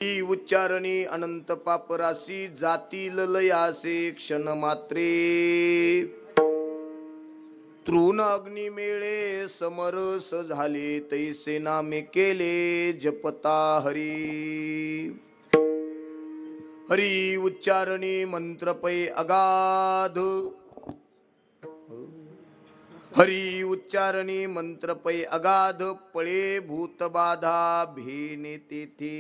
ही उच्चारणी अनंत पापराशी जातील लयासे क्षण मात्रे तृण अग्नी मेळे समरस झाले तैसे नामे केले जपता हरी हरी उच्चारणी मंत्र पै अगाध हरी उच्चारणी मंत्र पै अगाध पळे भूत बाधा भेने तेथे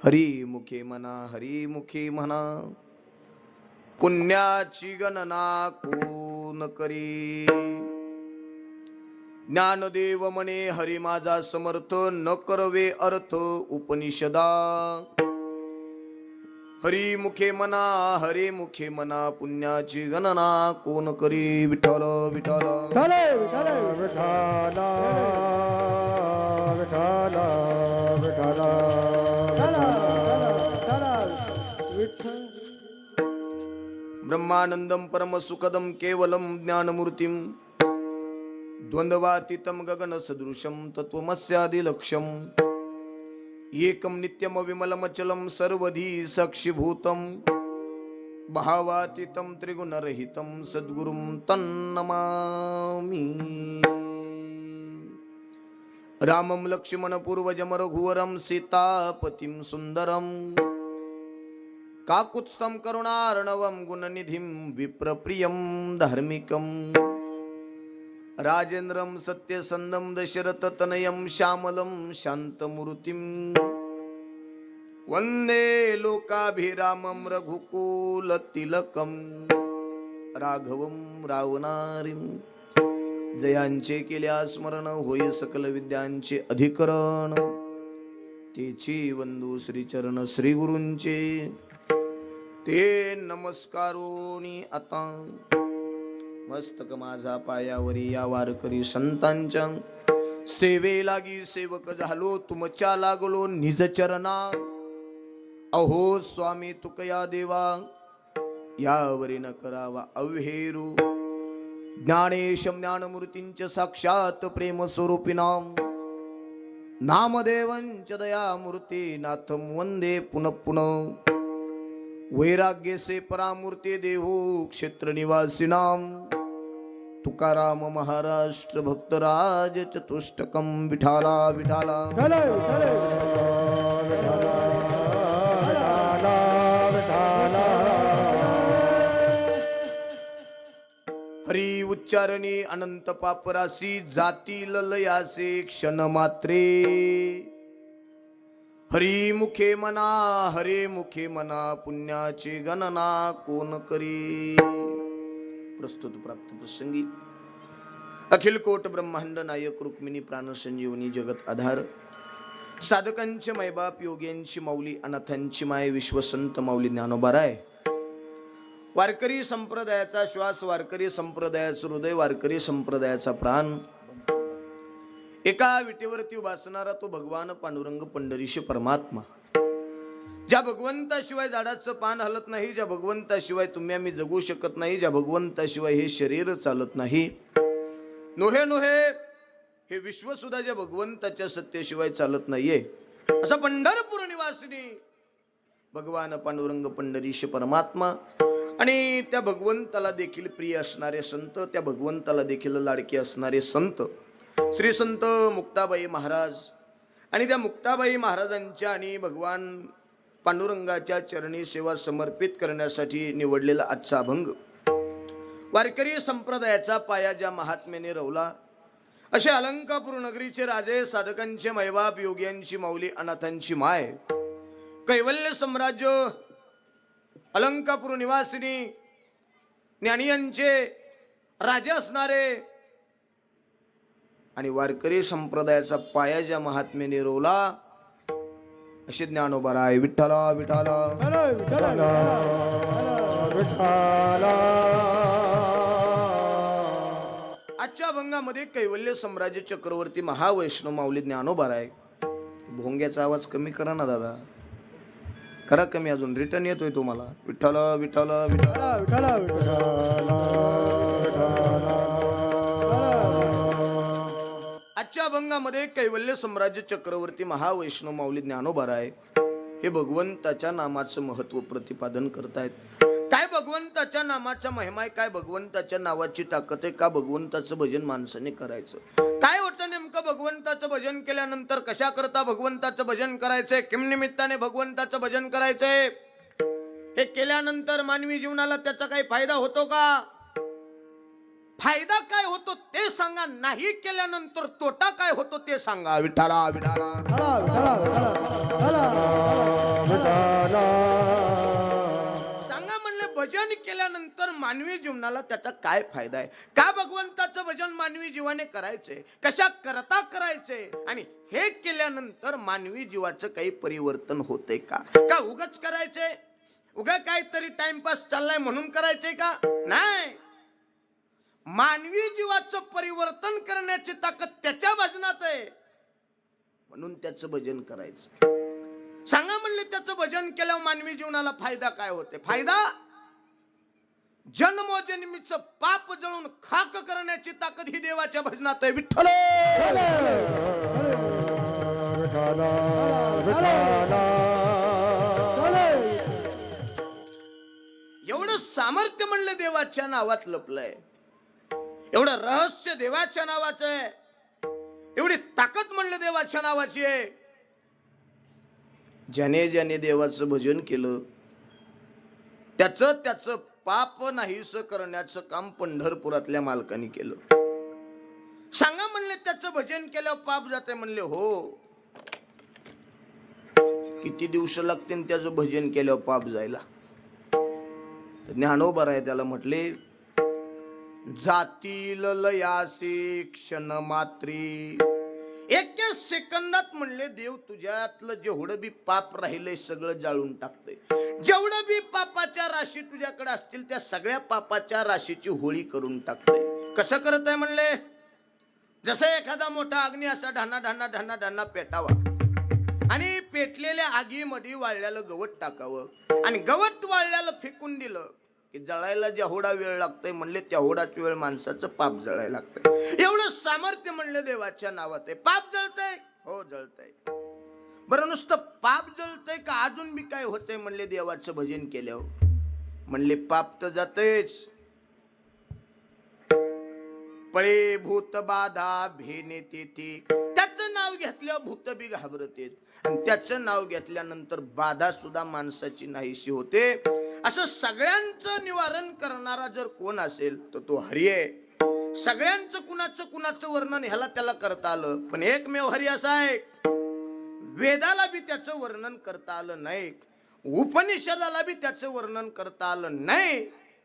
हरी मुखे म्हणा हरी मुखे म्हणा पुण्याची गणना कोण करी ज्ञानदेव म्हणे हरी माझा समर्थ न करवे अर्थ उपनिषदा हरी मुखे म्हणा हरी मुखे म्हणा पुण्याची गणना कोण करी विठ्ठल विठ्ठल विठ्ठल विठ्ठल विठ्ठल विठ्ठल विठ्ठल ब्रह्मानंदम परम सुखदम केवलम ज्ञानमूर्तिम द्वंद्वातीतम गगन सदृशम तत्वमस्यादिलक्ष्यम एकम नित्यम विमलमचलम सर्वधी साक्षीभूतम भावातीतम त्रिगुणरहितम सद्गुरुम तन्नमामि रामम लक्ष्मण पूर्वजम रघुवरम सीतापतिम सुंदरम काकुत्स्थं करुणार्णवं गुणनिधिं विप्रप्रियं धार्मिकं राजेन्द्रं सत्यसंदं दशरथतनयं श्यामलं शान्तमूर्तिं वन्दे लोकाभिरामं रघुकुलतिलकं राघवं रावणारिं जयांचे केल्या स्मरण होय सकल विद्यांचे अधिकरण तेची वंदू श्रीचरण श्री गुरूंचे ते नमस्कारोनी आता मस्तक माझा पायावरी या वारकरी संतांच्या सेवे लागी सेवक झालो तुमच्या लागलो निज चरणा अहो स्वामी तुकया देवा यावरी न करावा अव्हेरू ज्ञानेशम ज्ञानमूर्तींच साक्षात प्रेम स्वरूपिनाम नामदेवंच दयामूर्ती नाथम वंदे पुनः पुनः वैराग्य से परामूर्ती देहो क्षेत्र निवासिनाम तुकाराम महाराष्ट्र भक्तराज चतुष्टकम विठाला विठाला हरी उच्चारणी अनंत पापराशी जातील लयासे क्षण मात्रे हरी मुखे म्हणा हरे मुखे म्हणा पुण्याची गणना कोण करी प्रस्तुत प्राप्त प्रसंगी अखिल कोट ब्रह्मांड नायक रुक्मिणी प्राण संजीवनी जगत आधार साधकांचे मायबाप योग्यांची माऊली अनाथांची माय विश्वसंत माऊली ज्ञानोबाराय वारकरी संप्रदायाचा श्वास वारकरी संप्रदायाचं हृदय वारकरी संप्रदायाचा प्राण एका विटेवरती उभासणारा तो भगवान पांडुरंग पंढरीश परमात्मा ज्या भगवंताशिवाय झाडाचं पान हलत नाही ज्या भगवंताशिवाय तुम्ही आम्ही जगू शकत नाही ज्या भगवंताशिवाय हे शरीर चालत नाही नोहे नोहे हे विश्व सुद्धा ज्या भगवंताच्या सत्तेशिवाय चालत नाहीये असा पंढरपूर निवासिनी भगवान पांडुरंग पंढरीश परमात्मा आणि त्या भगवंताला देखील प्रिय असणारे संत त्या भगवंताला देखील लाडके असणारे संत श्री संत मुक्ताबाई महाराज आणि त्या मुक्ताबाई महाराजांच्या आणि भगवान पांडुरंगाच्या चरणी सेवा समर्पित करण्यासाठी निवडलेला आजचा अभंग वारकरी संप्रदायाचा पाया ज्या महात्म्याने रवला असे अलंकापूर नगरीचे राजे साधकांचे मैबाप योग्यांची माऊली अनाथांची माय कैवल्य सम्राज्य अलंकापूर निवासिनी ज्ञानियांचे राजे असणारे आणि वारकरी संप्रदायाचा पाया ज्या महात्म्याने रोवला असे ज्ञानोबाराय विठ्ठला विठ्ठला आजच्या अभंगामध्ये कैवल्य सम्राज्य चक्रवर्ती महावैष्णव माऊली ज्ञानोबाराय भोंग्याचा आवाज कमी करा ना दादा करा कमी अजून रिटर्न येतोय तुम्हाला विठ्ठला विठ्ठला विठ्ठला विठ्ठला विठ्ठला अभंगामध्ये कैवल्य साम्राज्य चक्रवर्ती महावैष्णव माऊली ज्ञानोबाराय हे भगवंताच्या नामाचं महत्व प्रतिपादन करतायत. काय भगवंताच्या नामाचा महिमा आहे, काय भगवंताच्या नावाची ताकद आहे, का भगवंताचं भजन माणसाने करायचं, काय होतं नेमकं भगवंताचं भजन केल्यानंतर, कशा करता भगवंताचं भजन करायचंय, किम निमित्ताने भगवंताचं भजन करायचंय, हे केल्यानंतर मानवी जीवनाला त्याचा काही फायदा होतो का, फायदा काय होतो ते सांगा, नाही केल्यानंतर तोटा काय होतो ते सांगा. विठाला विठाला सांगा म्हणले. भजन केल्यानंतर मानवी जीवनाला त्याचा काय फायदा आहे, का भगवंताचं भजन मानवी जीवाने करायचंय, कशा करता करायचंय, आणि हे केल्यानंतर मानवी जीवाचं काही परिवर्तन होतंय का उगाच करायचंय, उगा काहीतरी टाइमपास चाललाय म्हणून करायचंय का, नाही. मानवी जीवाचं परिवर्तन करण्याची ताकद त्याच्या भजनात आहे, म्हणून त्याचं भजन करायचं. सांगा म्हणले त्याचं भजन केल्यावर मानवी जीवनाला फायदा काय होते, फायदा जन्मोजन्मीचं पाप जळून खाक करण्याची ताकद ही देवाच्या भजनात आहे. विठ्ठल एवढं सामर्थ्य म्हणलं देवाच्या नावात लपलंय, एवढं रहस्य देवाच्या नावाचं आहे, एवढी ताकद म्हणलं देवाच्या नावाची आहे. ज्याने ज्याने देवाचं भजन केलं त्याचं पाप नाहीसं करण्याचं काम पंढरपुरातल्या मालकांनी केलं. सांगा म्हणले त्याचं भजन केल्यावर पाप जाते, म्हणले हो. किती दिवस लागतील त्याचं भजन केल्यावर पाप जायला. ज्ञानोबा आहे त्याला म्हटले, जातील लयासी क्षण मात्री. एका सेकंदात म्हणले देव तुझ्यातलं जेवढं बी पाप राहिलंय सगळं जाळून टाकतंय. जेवढं बी पापाच्या राशी तुझ्याकडे असतील त्या सगळ्या पापाच्या राशीची होळी करून टाकतंय. कसं करत आहे म्हणले, जसं एखादा मोठा अग्नी असा ढाना ढाना ढाना ढाना पेटावा आणि पेटलेल्या आगीमध्ये वाळल्यालं गवत टाकावं आणि गवत वाळल्याला फेकून दिलं की जळायला जेवढा वेळ लागतोय म्हणले तेवढाच वेळ माणसाचं पाप जळायला लागतंय. एवढं सामर्थ्य म्हणले देवाच्या नावात आहे. पाप जळतंय, हो जळतंय. बरं नुसतं पाप जळतंय का अजून बी काय होतंय म्हणले देवाचं भजन केल्यावर, म्हणले पाप तर जातंयच, पळे भूत बाधा भेने तेथे. त्याचं नाव घेतल्यावर भूत बी घाबरतेत आणि त्याचं नाव घेतल्यानंतर बाधा सुद्धा माणसाची नाहीशी होते. असं सगळ्यांचं निवारण करणारा जर कोण असेल तर तो हरी आहे. सगळ्यांचं कुणाचं वर्णन ह्याला त्याला करता आलं, पण एकमेव हरी असा आहे, वेदाला बी त्याचं वर्णन करता आलं नाही, उपनिषदाला बी त्याचं वर्णन करता आलं नाही.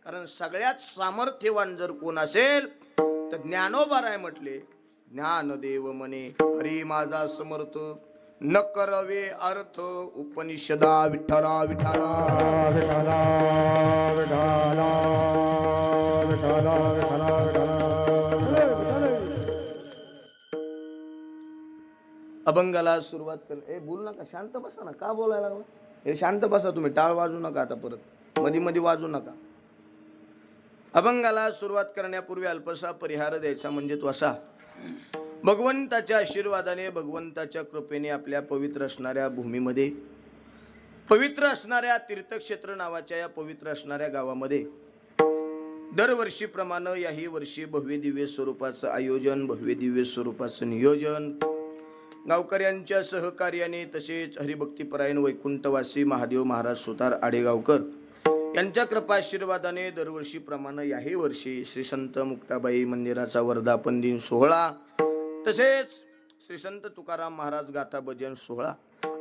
कारण सगळ्यात सामर्थ्यवान जर कोण असेल तर ज्ञानोबा राय म्हटले, ज्ञानदेव म्हणे हरी माझा समर्थ, न करवे अर्थ उपनिषदा. विठ्ठला विठ्ठला विठाला विठाला विठाला विठाला विठाला. अभंगाला सुरुवात कर. ए बोल नका, शांत बसा ना, का बोलायला लागला, हे शांत बसा तुम्ही, टाळ वाजू नका आता, परत मध्ये मध्ये वाजू नका. अभंगाला सुरुवात करण्यापूर्वी अल्पसा परिहार द्यायचा, म्हणजे तो असा, भगवंताच्या आशीर्वादाने भगवंताच्या कृपेने आपल्या पवित्र असणाऱ्या भूमीमध्ये, पवित्र असणाऱ्या तीर्थक्षेत्र नावाच्या या पवित्र असणाऱ्या गावामध्ये दरवर्षीप्रमाणे याही वर्षी भव्य दिव्य स्वरूपाचं आयोजन, भव्य दिव्य स्वरूपाचं नियोजन गावकऱ्यांच्या सहकार्याने, तसेच हरिभक्तीपरायण वैकुंठवासी महादेव महाराज सुतार आडेगावकर यांच्या कृपाशीर्वादाने दरवर्षीप्रमाणे याही वर्षी श्री संत मुक्ताबाई मंदिराचा वर्धापन दिन सोहळा, तसेच श्री संत तुकाराम महाराज गाथा भजन सोहळा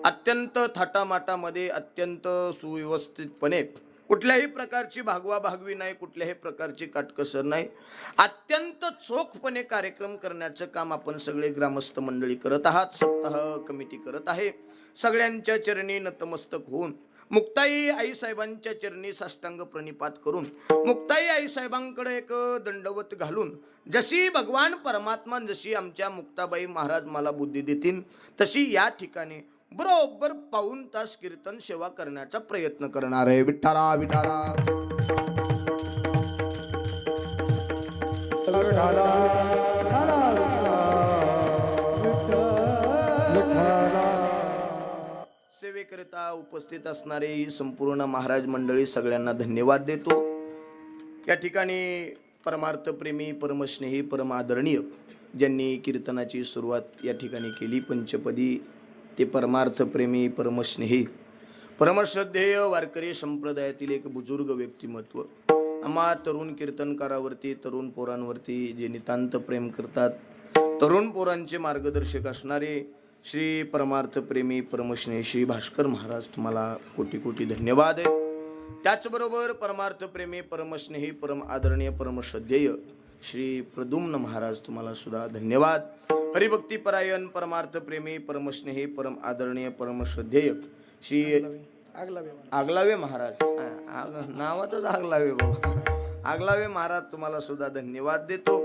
अत्यंत थाटामाटामध्ये, अत्यंत सुव्यवस्थितपणे, कुठल्याही प्रकारची भागवा भागवी नाही, कुठल्याही प्रकारची काटकसर नाही, अत्यंत चोखपणे कार्यक्रम करण्याचं काम आपण सगळे ग्रामस्थ मंडळी करत आहात. सप्ताह कमिटी करत आहे. सगळ्यांच्या चरणी नतमस्तक होऊन मुक्ताई आई साहेबांच्या चरणी साष्टांग प्रणिपात करून मुक्ताई आई साहेबांकडे एक दंडवत घालून, जशी भगवान परमात्मा, जशी आमच्या मुक्ताबाई महाराज मला बुद्धी देतील तशी या ठिकाणी बरोबर पाऊण तास कीर्तन सेवा करण्याचा प्रयत्न करणार आहे. विठ्ठला विठ्ठला विठाला करता उपस्थित असणारे ही संपूर्ण महाराज मंडळी सगळ्यांना धन्यवाद देतो. या ठिकाणी परमार्थ प्रेमी, परमस्नेही, परम आदरणीय ज्यांनी कीर्तनाची सुरुवात या ठिकाणी केली पंचपदी ते परमार्थ प्रेमी, परमस्नेही, परमश्रद्धेय वारकरी संप्रदायातील एक बुजुर्ग व्यक्तिमत्व. आम्हा तरुण कीर्तनकारावरती, तरुण पोरांवरती जे नितांत प्रेम करतात, तरुण पोरांचे मार्गदर्शक असणारे श्री परमार्थ प्रेमी, परमस्नेही श्री भास्कर महाराज, तुम्हाला कोटी कोटी धन्यवाद आहे. त्याचबरोबर परमार्थ प्रेमी, परमस्नेही, परम आदरणीय, परमश्रद्धेय श्री प्रद्युम्न महाराज, तुम्हाला सुद्धा धन्यवाद. हरिभक्ती परायण, परमार्थ प्रेमी, परमस्नेही, परम आदरणीय, परमश्रद्धेय श्री आगलावे महाराज, नावातच आगलावे बाबा, आगलावे महाराज, तुम्हाला सुद्धा धन्यवाद देतो.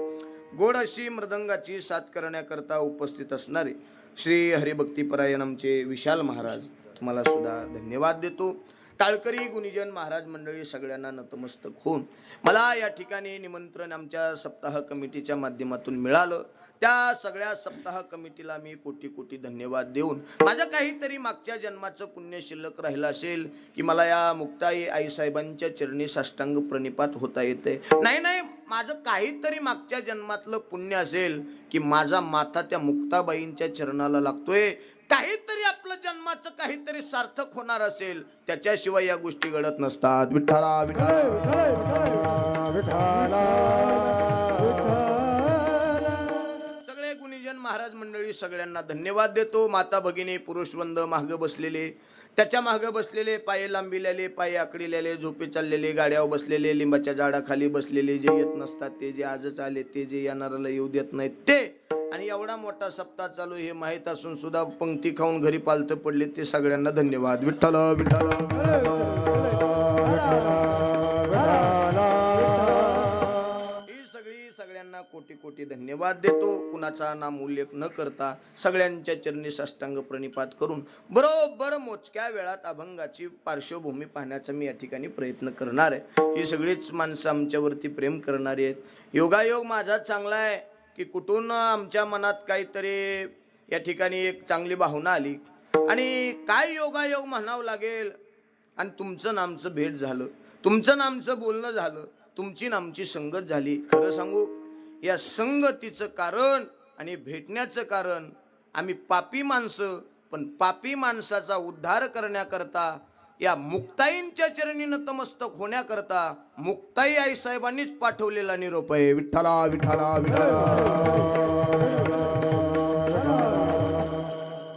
गोड अशी मृदंगाची साथ करण्याकरता उपस्थित असणारे श्री हरिभक्ती परायण आमचे विशाल महाराज, तुम्हाला सुद्धा धन्यवाद देतो. टाळकरी गुणीजन महाराज मंडळी सगळ्यांना नतमस्तक होऊन मला या ठिकाणी निमंत्रण आमच्या सप्ताह कमिटीच्या माध्यमातून मिळालं. त्या सगळ्या सप्ताह कमिटीला मी कोटी कोटी धन्यवाद देऊन माझं काहीतरी मागच्या जन्माचं पुण्य शिल्लक राहिलं असेल की मला या मुक्ताई आईसाहेबांच्या चरणी साष्टांग प्रणिपात होता येते. नाही, माझं काहीतरी मागच्या जन्मातलं पुण्य असेल की माझा माथा त्या मुक्ताबाईंच्या चरणाला लागतोय. काहीतरी आपलं जन्माचं काहीतरी सार्थक होणार असेल, त्याच्याशिवाय या गोष्टी घडत नसतात. विठ्ठला सगळे गुणीजन महाराज मंडळी सगळ्यांना धन्यवाद देतो. माता भगिनी, पुरुषवंद, मागं बसलेले, त्याच्या मागं बसलेले, पाये लांबिलेले, पाये आकडीलेले, झोपे चाललेले, गाड्यावर बसलेले, लिंबाच्या झाडाखाली बसलेले, जे येत नसतात ते, जे आजच आले ते, जे येणाऱ्याला येऊ देत नाहीत ते, आणि एवढा मोठा सप्ताह चालू हे माहीत असून सुद्धा पंक्ती खाऊन घरी पालतं पडले ते सगळ्यांना धन्यवाद. विठ्ठल विठ्ठल सगळ्यांना कोटी कोटी धन्यवाद देतो. कुणाचा नाम उल्लेख न करता सगळ्यांच्या चरणी साष्टांग प्रणिपात करून बरोबर मोजक्या वेळात अभंगाची पार्श्वभूमी पाहण्याचा मी या ठिकाणी प्रयत्न करणार आहे. ही सगळीच माणसं आमच्यावरती प्रेम करणारी आहेत. योगायोग माझा चांगला आहे की कुठून आमच्या मनात काहीतरी या ठिकाणी एक चांगली भावना आली आणि काय योगायोग म्हणावं लागेल आणि तुमचं नामचं भेट झालं, तुमचं नामचं बोलणं झालं, तुमची नामची संगत झाली. खरं सांगू, या संगतीचं कारण आणि भेटण्याचं कारण आम्ही पापी माणसं, पण पापी माणसाचा उद्धार करण्याकरता, या मुक्ताईंच्या चरणी नतमस्तक होण्याकरता मुक्ताई आई साहेबांनीच पाठवलेला निरोप आहे. विठ्ठला विठ्ठला विठ्ठला.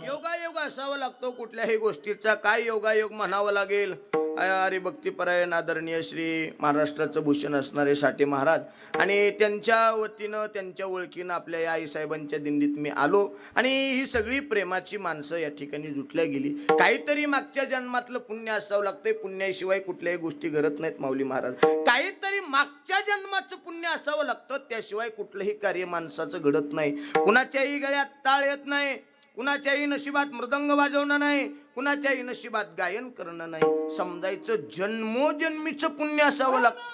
योगायोग असावा लागतो कुठल्याही गोष्टीचा. काय योगायोग म्हणावं लागेल? अरे भक्तीपरायण आदरणीय श्री महाराष्ट्राचं भूषण असणारे साठे महाराज आणि त्यांच्या वतीनं, त्यांच्या ओळखीनं आपल्या या आईसाहेबांच्या दिंडीत मी आलो आणि ही सगळी प्रेमाची माणसं या ठिकाणी जुटल्या गेली. काहीतरी मागच्या जन्मातलं पुण्य असावं लागतंय, पुण्याशिवाय कुठल्याही गोष्टी घडत नाहीत माऊली महाराज. काहीतरी मागच्या जन्माचं पुण्य असावं लागतं, त्याशिवाय कुठलंही कार्य माणसाचं घडत नाही. कुणाच्याही गळ्यात टाळ येत नाही, कुणाच्याही नशिबात मृदंग वाजवणं नाही, कुणाच्याही नशिबात गायन करणं नाही. समजायचं जन्मोजन्मीचं पुण्य असावं लागतं.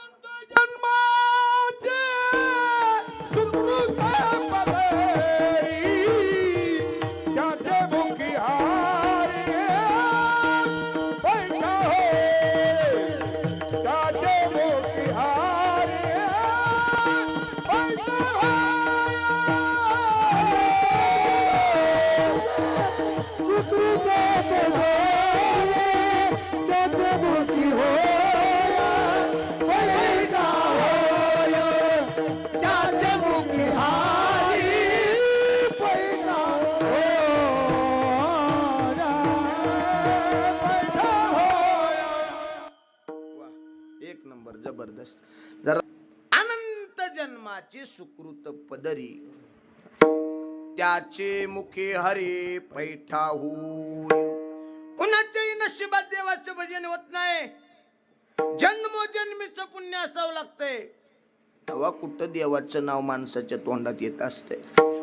जबरदस्त. जरा अनंत जन्माचे सुकृत पदरी त्याचे मुखे हरे पैठाहू. कुणाच्याही नशिबात देवाचं भजन होत नाही. जन्मोजन्मीचं पुण्य असावं लागतंय, तेव्हा कुठं देवाचं नाव माणसाच्या तोंडात येत असतंय.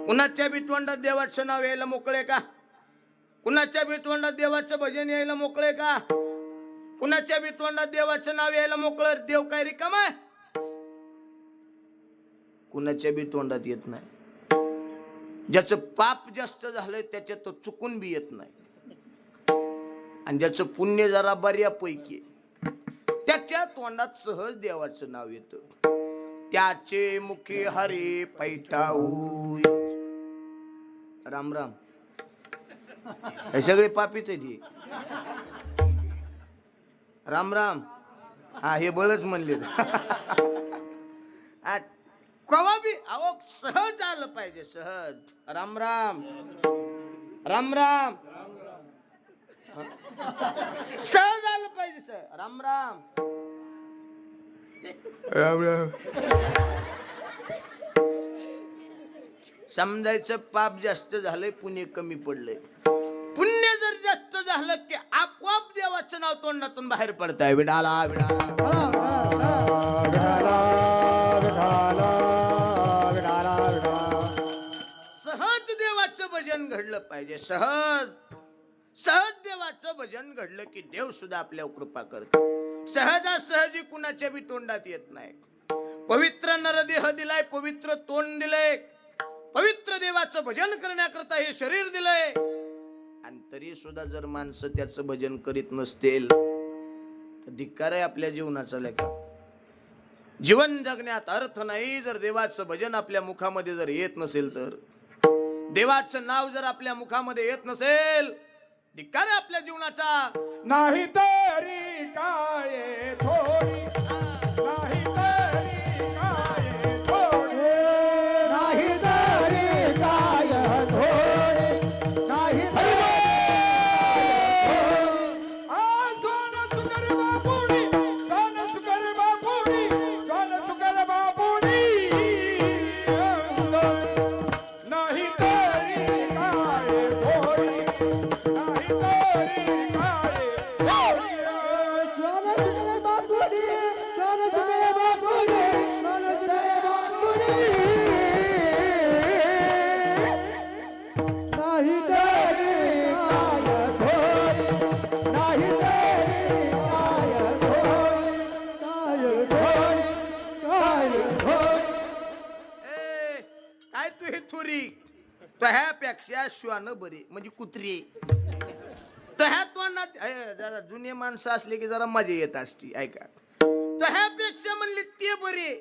कुणाच्या बी तोंडात देवाचं नाव यायला मोकळे का? कुणाच्या बी तोंडात देवाचं भजन यायला मोकळे का? कुणाच्या बी तोंडात देवाचं नाव यायला मोकळं. देव काय रिकामा आहे? कुणाच्या बी तोंडात येत नाही. ज्याचं पाप जास्त झालंय त्याच्यात तो चुकून बी येत नाही. आणि ज्याचं पुण्य जरा बऱ्यापैकी आहे, त्याच्या तोंडात सहज देवाचं नाव येतं. त्याचे मुखी हरी पैठाऊ. राम राम. हे सगळे पापीच आहे ते. राम राम. हा हे बळच म्हणले. कवा बी अहो सहज आलं पाहिजे, सहज. राम राम. राम राम. सहज आलं पाहिजे सर. राम राम. राम राम. समजायचं पाप जास्त झालंय, पुण्य कमी पडलंय. पुण्य जर जास्त झालं की आपोआप देवाचं नाव तोंडातून बाहेर पडतंय. विडाला विडाला. सहज देवाचं भजन घडलं पाहिजे. सहज सहज देवाचं भजन घडलं की देव सुद्धा आपल्यावर कृपा करतो. सहजासहजी कुणाच्या बी तोंडात येत नाही. पवित्र नरदेह दिलाय, पवित्र तोंड दिलंय, पवित्र देवाचं भजन करण्याकरता हे शरीर दिलंय, आणि तरी सुद्धा जर माणसं त्याचं भजन करीत नसतील तर धिक्कार आहे आपल्या जीवनाचा. लेखा जीवन जगण्यात अर्थ नाही जर देवाचं भजन आपल्या मुखामध्ये जर येत नसेल तर. देवाचं नाव जर आपल्या मुखामध्ये येत नसेल, धिक्कार आहे आपल्या जीवनाचा. नाही तरी काय थोडी, नाही तरी काय थोडी, नाही तरी काय थोडी, नाही सोन सुकर बापुडी, सोन सुकर बापुडी, सोन सुकर बापुडी, नाही तरी काय थोडी, नाही तरी काय काय तू हे थोरी ह्यापेक्षा श्वान बरी म्हणजे कुत्री. तर ह्या तोंडात जरा जुने माणसं असले की जरा मजा येत असती. ऐका, तर ह्यापेक्षा म्हणले ते बरे,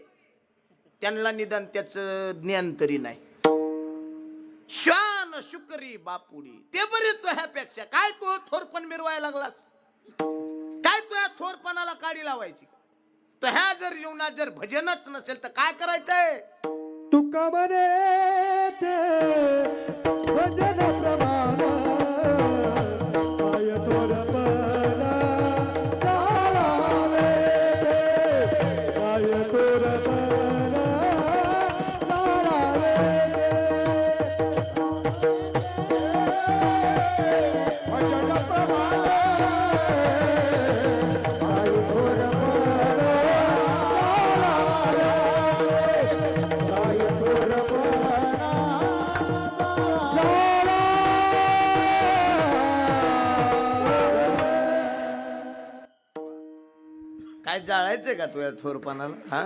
त्यांना निदान त्याचं ज्ञान तरी नाही. श्वान शुकरी बापुडी ते बरे. तो ह्यापेक्षा काय तो थोरपण मिरवायला लागलास, काय तो ह्या थोरपणाला काडी लावायची. तर ह्या जर जीवनात जर भजनच नसेल तर काय करायचंय. तुका म्हणे भजन प्रमाण पाय तोरपना तारावे, पाय तोरपना तारावे, भजन प्रमाण पाय तोरपना काय जाळायचंय का तुझ्या थोरपणाला. हा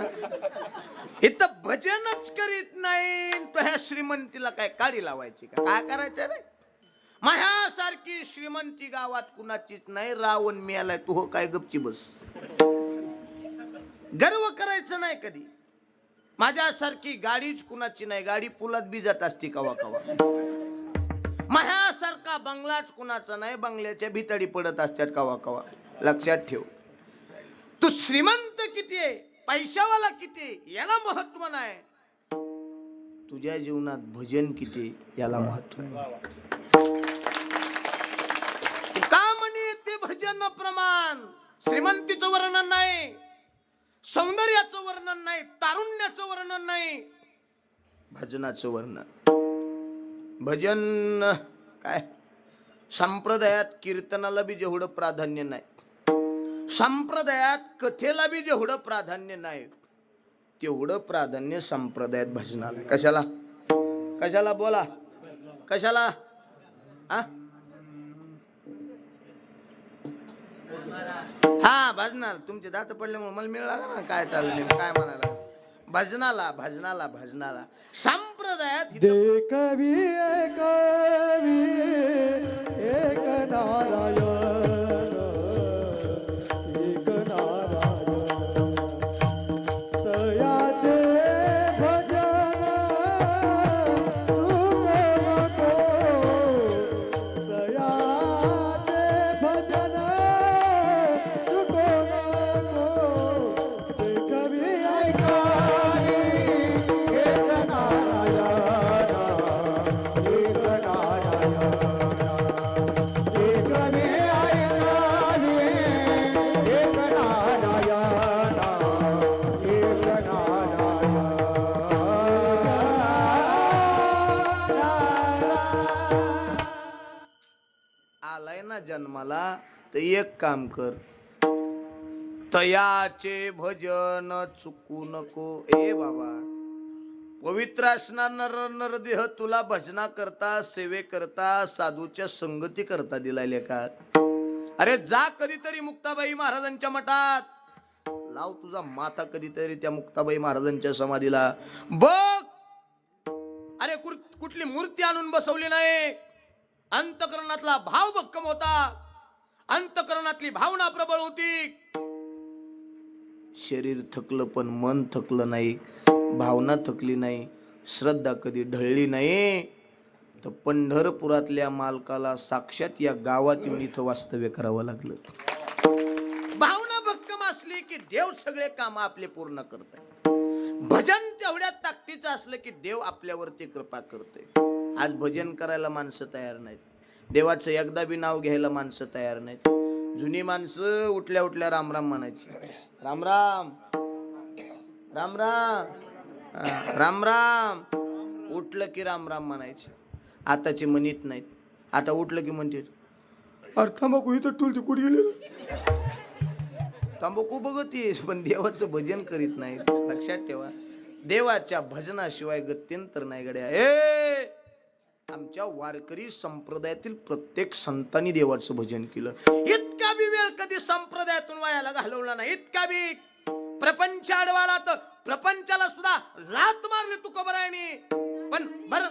इथं भजनच करीत नाही तो ह्या श्रीमंतीला काय काडी लावायची का. काय करायचं रे. माझ्यासारखी श्रीमंती गावात कुणाचीच नाही. रावण मिळालाय तू हो काय गपची बस. गर्व करायचं नाही कधी. माझ्यासारखी गाडीच कुणाची नाही. गाडी पुलात बी जात असती कवा कवा. माझ्यासारखा बंगलाच कुणाचा नाही. बंगल्याच्या भितडी पडत असतात कवा कवा. लक्षात ठेव. तू श्रीमंत किती आहे, पैशावाला किती याला महत्व नाही. तुझ्या जीवनात भजन किती याला महत्व आहे. का म्हणे ते भजन प्रमाण. श्रीमंतीचं वर्णन नाही, सौंदर्याचं वर्णन नाही, तारुण्याचं वर्णन नाही, भजनाचं वर्णन. भजन काय संप्रदायात कीर्तनाला बी जेवढं प्राधान्य नाही, संप्रदायात कथेला बी जेवढं प्राधान्य नाही, तेवढं प्राधान्य संप्रदायात भजनाला. कशाला कशाला बोला कशाला. हा भजनाला. तुमचे दात पडल्यामुळे मला मिळाला ना काय चाललंय काय म्हणायला. भजनाला भजनाला भजनाला. महाराजच आहेत. देखवी एक नारायण एक नारायण तयाचे भजन चुको नको तयाचे भजन चुको नको देखवी ऐकावी एक नारायण एक नारायण एक मे ऐकावी एक नारायण एक नारायण आलाय ना जन्माला तर एक काम कर, तयाचे भजन चुकू नको. ए बाबा, पवित्र असणार नर देह तुला भजना करता, सेवे करता, साधूच्या संगती करता दिलाय का? अरे जा कधीतरी मुक्ताबाई महाराजांच्या मठात, लाव तुझा माथा कधीतरी त्या मुक्ताबाई महाराजांच्या समाधीला बघ. अरे कुठली मूर्ती आणून बसवली नाही. अंतकरणातला भाव भक्कम होता, अंतकरणातली भावना प्रबळ होती. शरीर थकलं पण मन थकलं नाही, भावना थकली नाही, श्रद्धा कधी ढळली नाही. तर पंढरपुरातल्या मालकाला साक्षात या गावात येऊन इथं वास्तव्य करावं लागलं. भावना भक्कम असली की देव सगळे काम आपले पूर्ण करतात. भजन तेवढ्या ताकदीचं असलं की देव आपल्यावरती कृपा करतोय. आज भजन करायला माणसं तयार नाहीत, देवाचं एकदा बी नाव घ्यायला माणसं तयार नाहीत. जुनी माणसं उठल्या उठल्या राम राम म्हणायची, राम राम राम राम राम राम, उठलं की राम राम म्हणायचे. आताचे म्हणत नाहीत. आता उठलं की म्हणते अरे तंबाखू इथं टुलती कुठे गेले, तंबाखू बघत येस पण देवाचं भजन करीत नाही. लक्षात ठेवा, देवाच्या भजनाशिवाय गत्यंतर नाही गड्या. ए आमच्या वारकरी संप्रदायातील प्रत्येक संतांनी देवाचं भजन केलं. इतका बी वेळ कधी संप्रदायातून वायाला घालवला नाही. इतका बी प्रपंच आडवाला तर प्रपंचाला सुद्धा लात मारली तुकोबरायनी. पण बर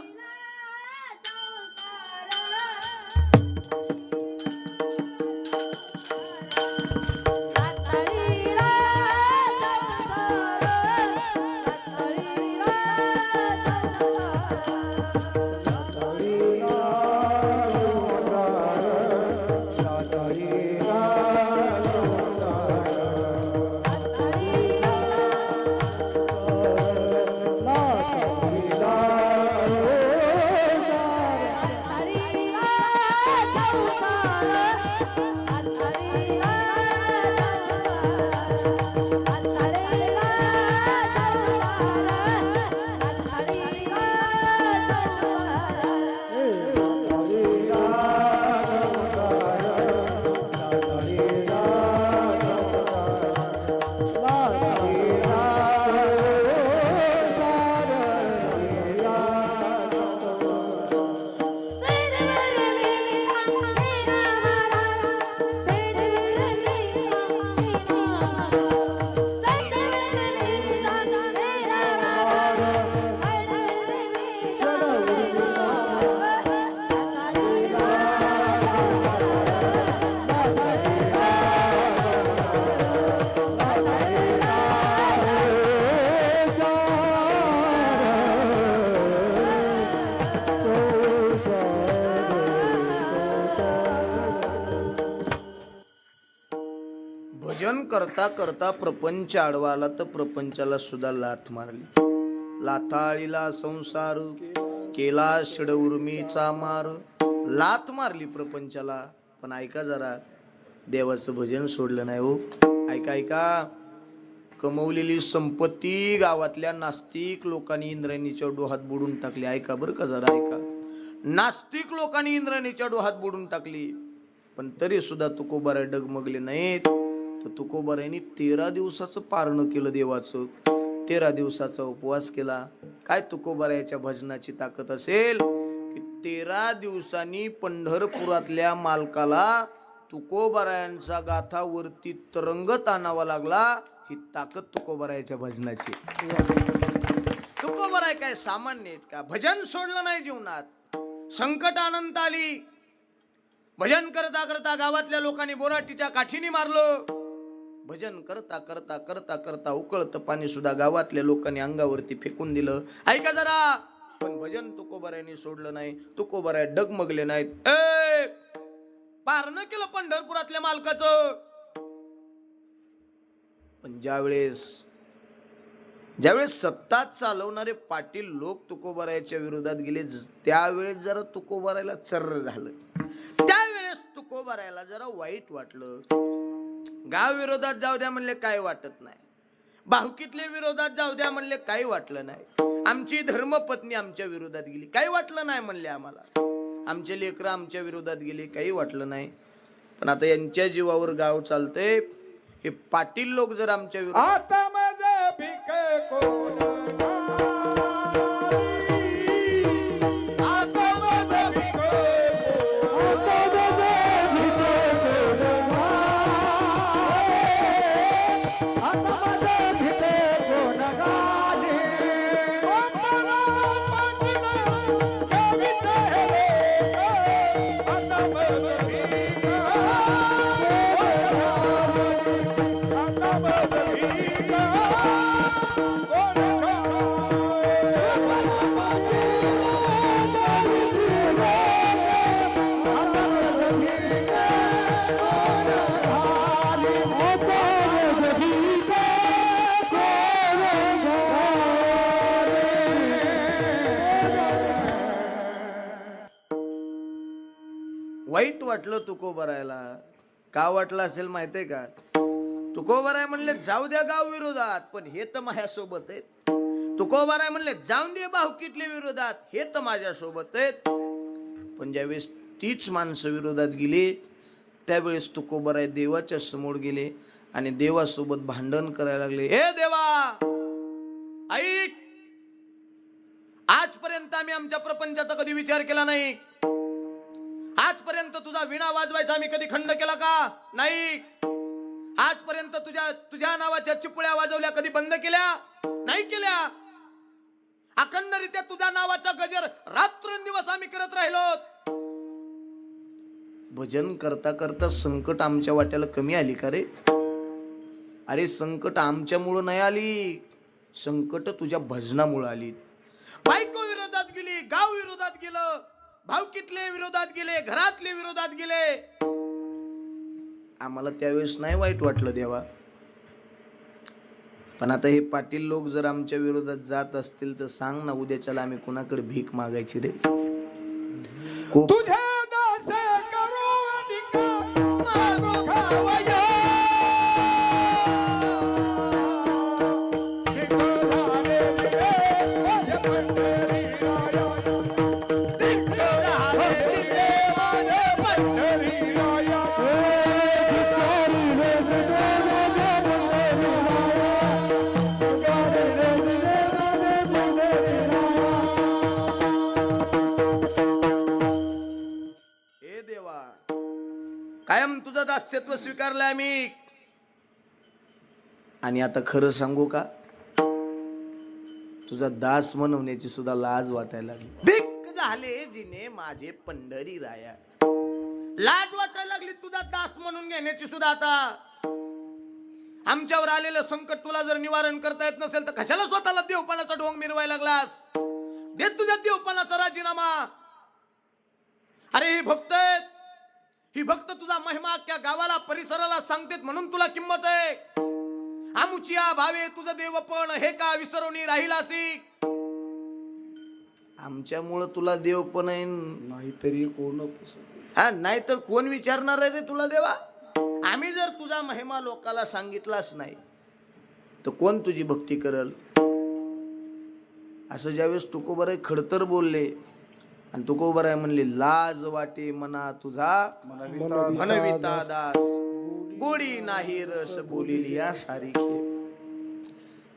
भजन करता करता प्रपंच आडवाला तर प्रपंचाला सुद्धा लाथ मारली. लाथाळीला संसार केला षडउर्मीचा मार. लाथ मारली प्रपंचाला. पण ऐका जरा, देवाचं भजन सोडलं नाही हो. ऐका ऐका, कमवलेली संपत्ती गावातल्या नास्तिक लोकांनी इंद्रायणीच्या डोहात बुडून टाकली. ऐका बरं का जरा ऐका, नास्तिक लोकांनी इंद्रायणीच्या डोहात बुडून टाकली. पण तरी सुद्धा तुकोबाराय डगमगले नाहीत. तर तुकोबारायांनी 13 दिवसाचं पारणं केलं देवाचं. 13 दिवसाचा उपवास केला. काय तुकोबारायाच्या भजनाची ताकद असेल की 13 दिवसांनी पंढरपुरातल्या मालकाला तुकोबारायांचा गाथा वरती तरंगत आणावा लागला. ही ताकद तुकोबारायाच्या भजनाची. तुकोबर आहे काय सामान्य आहेत का? भजन सोडलं नाही जीवनात, संकट अनंत आली, भजन करता करता गावातल्या लोकांनी बोराटीच्या काठीने मारलो. भजन करता करता करता करता उकळतं पाणी सुद्धा गावातल्या लोकांनी अंगावरती फेकून दिलं. ऐका जरा, पण भजन तुकोबरायांनी सोडलं नाही. तुकोबराय डगमगले नाहीत. पार न केलं पंढरपुरातल्या मालकाचं. पण ज्यावेळेस सत्ता चालवणारे पाटील लोक तुकोबरायाच्या विरोधात गेले, त्यावेळेस जरा तुकोबरायला चर्र झालं. त्यावेळेस तुकोबरायला जरा वाईट वाटलं. गाव विरोधात जाऊ द्या म्हणले काय वाटत नाही, भाऊकीतले विरोधात जाऊ द्या म्हणले काही वाटलं नाही, आमची धर्मपत्नी आमच्या विरोधात गेली काही वाटलं नाही म्हणले, आम्हाला आमचे लेकरं आमच्या विरोधात गेली काही वाटलं नाही. पण आता यांच्या जीवावर गाव चालतंय. हे पाटील लोक जर आमच्या विरोधात आता माझं भिक कोण वाईट वाटलं तुकोबरायला. का वाटलं असेल माहितीये का? तुकोबराय म्हणले जाऊ द्या गाव विरोधात, पण हे तर माझ्यासोबत आहेत. तुकोबराय म्हणले जाऊन दे भाऊकीतले विरोधात, हे तर माझ्यासोबत आहेत. पण ज्यावेळेस तीच माणसं विरोधात गेली, त्यावेळेस तुकोबराय देवाच्या समोर गेले आणि देवासोबत भांडण करायला लागले. हे देवा ऐक, आजपर्यंत आम्ही आमच्या प्रपंचाचा कधी विचार केला नाही. आजपर्यंत तुझा विणा वाजवायचा आम्ही कधी खंड केला का? नाही. आजपर्यंत तुझ्या नावाच्या चिपळ्या वाजवल्या कधी बंद केल्या? नाही केल्या. अखंडरित्या तुझ्या नावाचा गजर रात्रंदिवस आम्ही करत राहिलो. भजन करता करता संकट आमच्या वाट्याला कमी आली का रे? अरे संकट आमच्यामुळं नाही आली, संकट तुझ्या भजनामुळे आली. बायको विरोधात गेली, गाव विरोधात गेलं, भाऊकीतले विरोधात गेले, घरातले विरोधात गेले. आम्हाला त्यावेळेस नाही वाईट वाटलं देवा. पण आता हे पाटील लोक जर आमच्या विरोधात जात असतील तर सांग ना, उद्याच्याला आम्ही कुणाकडे भीक मागायची रे? तुझे दास करू कायम तुझं दास्यत्व स्वीकारलंय आम्ही. आणि आता खरं सांगू का, तुझा दास म्हणवण्याची सुद्धा लाज वाटायला लागली. धिक्क झाले जिने माझे पंढरी राया. लाज वाटायला लागली तुझा दास म्हणून घेण्याची सुद्धा. आता आमच्यावर आलेलं संकट तुला जर निवारण करता येत नसेल तर कशाला स्वतःला देवपणाचा ढोंग मिरवायला लागलास? दे तुझ्या देवपणाचा राजीनामा. अरे ही भक्त आहेत, ही भक्त तुझा महिमा अख्ख्या गावाला परिसराला सांगतेत म्हणून तुला किंमत आहे. आमुचिया भावे तुझं देवपण हे का विसरवणी राहिलासी? आमच्यामुळं तुला देवपण आहे, नाहीतरी कोण हा नाहीतर कोण विचारणार आहे रे तुला देवा? आम्ही जर तुझा महिमा लोकाला सांगितलाच नाही तर कोण तुझी भक्ती करल? असं ज्यावेळेस तुकोबराय खडतर बोलले आणि तुकोबराय म्हणले लाज वाटे मना तुझा म्हणविता दास, गोडी नाही रस बोलिली या सारिखे.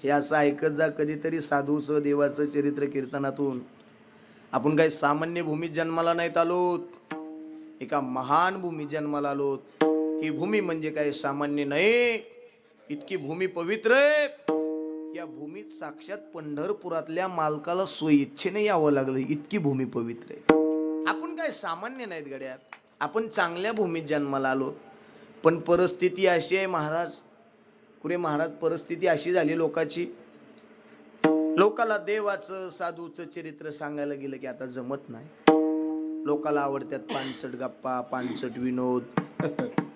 हे असं ऐकत जा कधीतरी साधूचं देवाचं चरित्र कीर्तनातून. आपण काही सामान्य भूमीत जन्माला नाहीत आलोत, एका महान भूमी जन्माला आलोत. ही भूमी म्हणजे काही सामान्य नाही, इतकी भूमी पवित्र आहे. या भूमीत साक्षात पंढरपुरातल्या मालकाला स्वइच्छेने यावं लागलं, इतकी भूमी पवित्र आहे. आपण काय सामान्य नाहीत गड्या, आपण चांगल्या भूमीत जन्माला आलो. पण परिस्थिती अशी आहे महाराज, कुठे महाराज परिस्थिती अशी झाली लोकाची, लोकाला देवाचं साधूचं चरित्र सांगायला गेलं की आता जमत नाही. लोकाला आवडतात पानसट गप्पा, पानसट विनोद,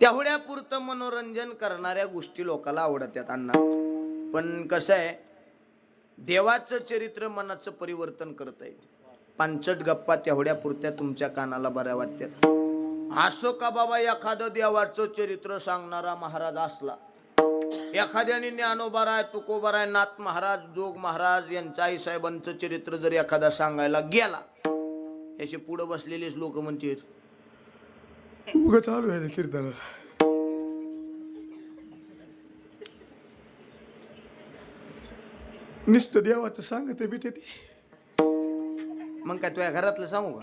तेवढ्यापुरतं मनोरंजन करणाऱ्या गोष्टी लोकाला आवडतात अण्णा. पण कसं आहे, देवाचं चरित्र मनाचं परिवर्तन करत आहे. पानसट गप्पा तेवढ्यापुरत्या तुमच्या कानाला बऱ्या वाटतात. असं का बाबा एखादं देवाचं चरित्र सांगणारा महाराज असला, एखाद्याने ज्ञानोबाराय, तुकोबाराय, नाथ महाराज, जोग महाराज यांचं आईसाहेबांचं चरित्र जर एखादा सांगायला गेला, याचे पुढे बसलेलेच लोक म्हणतात उगा चालू आहे कीर्तन. नुसतं देवाचं सांगते बेटे ती. मग काय तुझ्या घरातलं सांगू का?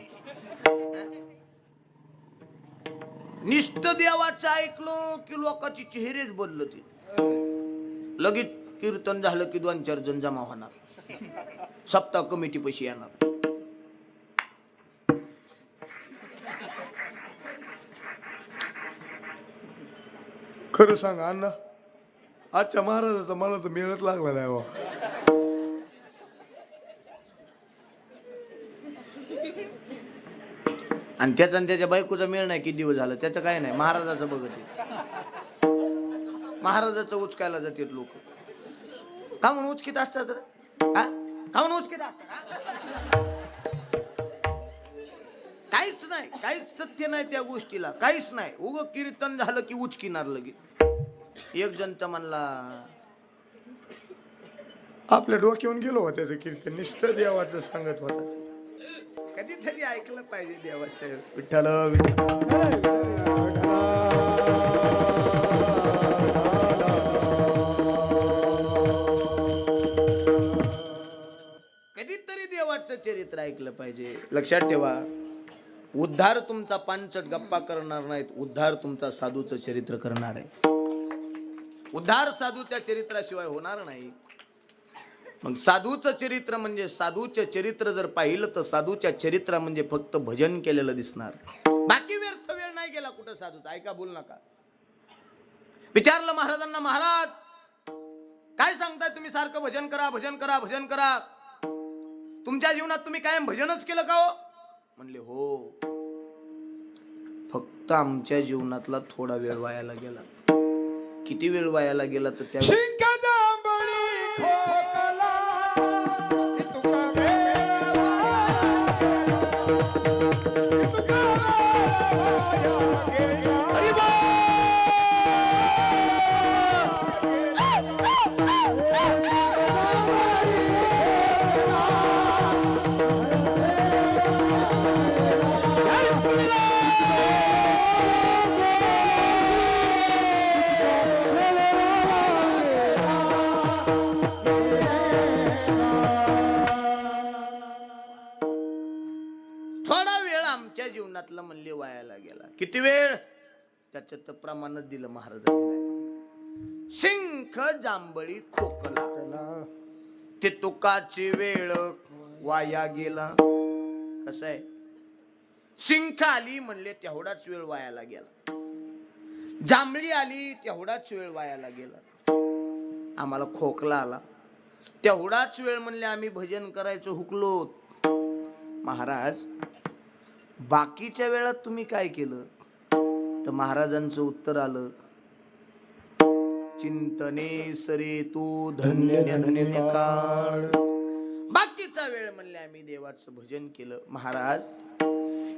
निष्ठ देवाचं ऐकलो की लोकांची चेहरेच बदलते. लगेच कीर्तन झालं की 2-4 जण जमा होणार, सप्ताह कमिटी पैसे येणार. खरं सांग अण्णा, आजच्या महाराजाचा मला तर मेळच लागला नाही बा. आणि त्याचा आणि त्याच्या बायकोचा मेळ नाही, किती दिवस झालं, त्याचं काय नाही. महाराजाचं बघत आहे, महाराजाचं उचकायला जातात लोक. का म्हणून उचकीत असतात रे? का म्हणून उचकीत असतात? काहीच नाही, काहीच तथ्य नाही त्या गोष्टीला, काहीच नाही. उग कीर्तन झालं की उचकिनार लगेच. एक जण तर म्हणला, आपल्या डोक्यावरून गेलो होता त्याचं कीर्तन, नुसतं देवाचं सांगत होता. कधीतरी ऐकलं पाहिजे देवाचं. विठ्ठल विठ्ठल. कधीतरी देवाचं चरित्र ऐकलं पाहिजे. लक्षात ठेवा, उद्धार तुमचा पानचट गप्पा करणार नाहीत, उद्धार तुमचा साधूचं चरित्र करणार आहे. उद्धार साधूच्या चरित्राशिवाय होणार नाही. मग साधूचं चरित्र म्हणजे, साधूचे चरित्र जर पाहिलं तर साधूच्या चरित्र म्हणजे फक्त भजन केलेलं दिसणार. बाकी व्यर्थ वेळ नाही गेला कुठं साधूचा. ऐका, बोल नका. विचारलं महाराजांना, महाराज काय सांगताय तुम्ही, सारखं भजन करा, भजन करा, भजन करा. तुमच्या जीवनात तुम्ही कायम भजनच केलं का हो? म्हणले हो, फक्त आमच्या जीवनातला थोडा वेळ वायाला गेला. किती वेळ वायाला गेला तर त्या जीवनातला म्हणले वायाला गेला. किती वेळ? त्याच्यात तर प्रमाणच दिलं महाराजांनी. शिंख जांभळी खोकला, ते तुकाची वेळ वाया गेला. कसं आहे, शिंख आली म्हणले तेवढाच वेळ वायाला गेला, जांभळी आली तेवढाच वेळ वायाला गेला. आम्हाला खोकला आला तेवढाच वेळ म्हणले आम्ही भजन करायचं हुकलो. महाराज बाकीच्या वेळात तुम्ही काय केलं? तर महाराजांचं उत्तर आलं, चिंतने सरे तू धन्य धन्य काळ. बाकीचा वेळ म्हणले आम्ही देवाचं भजन केलं. महाराज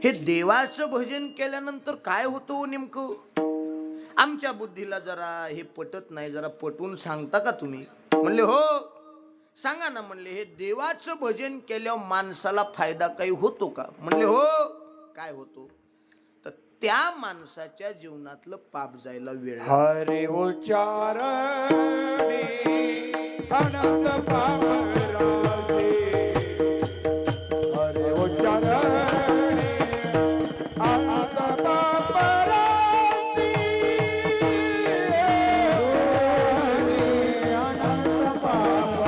हे देवाचं भजन केल्यानंतर काय होतं नेमकं? आमच्या बुद्धीला जरा हे पटत नाही, जरा पटवून सांगता का तुम्ही? म्हणले हो सांगा ना. म्हणले हे देवाचं भजन केल्यावर माणसाला फायदा काही होतो का? म्हणले हो. काय होतो? तर त्या माणसाच्या जीवनातलं पाप जायला वेळ. हरे उच्चारणे अनंत पाप रासे, हरे उच्चारणे अनंत पाप रासे, अनंत पाप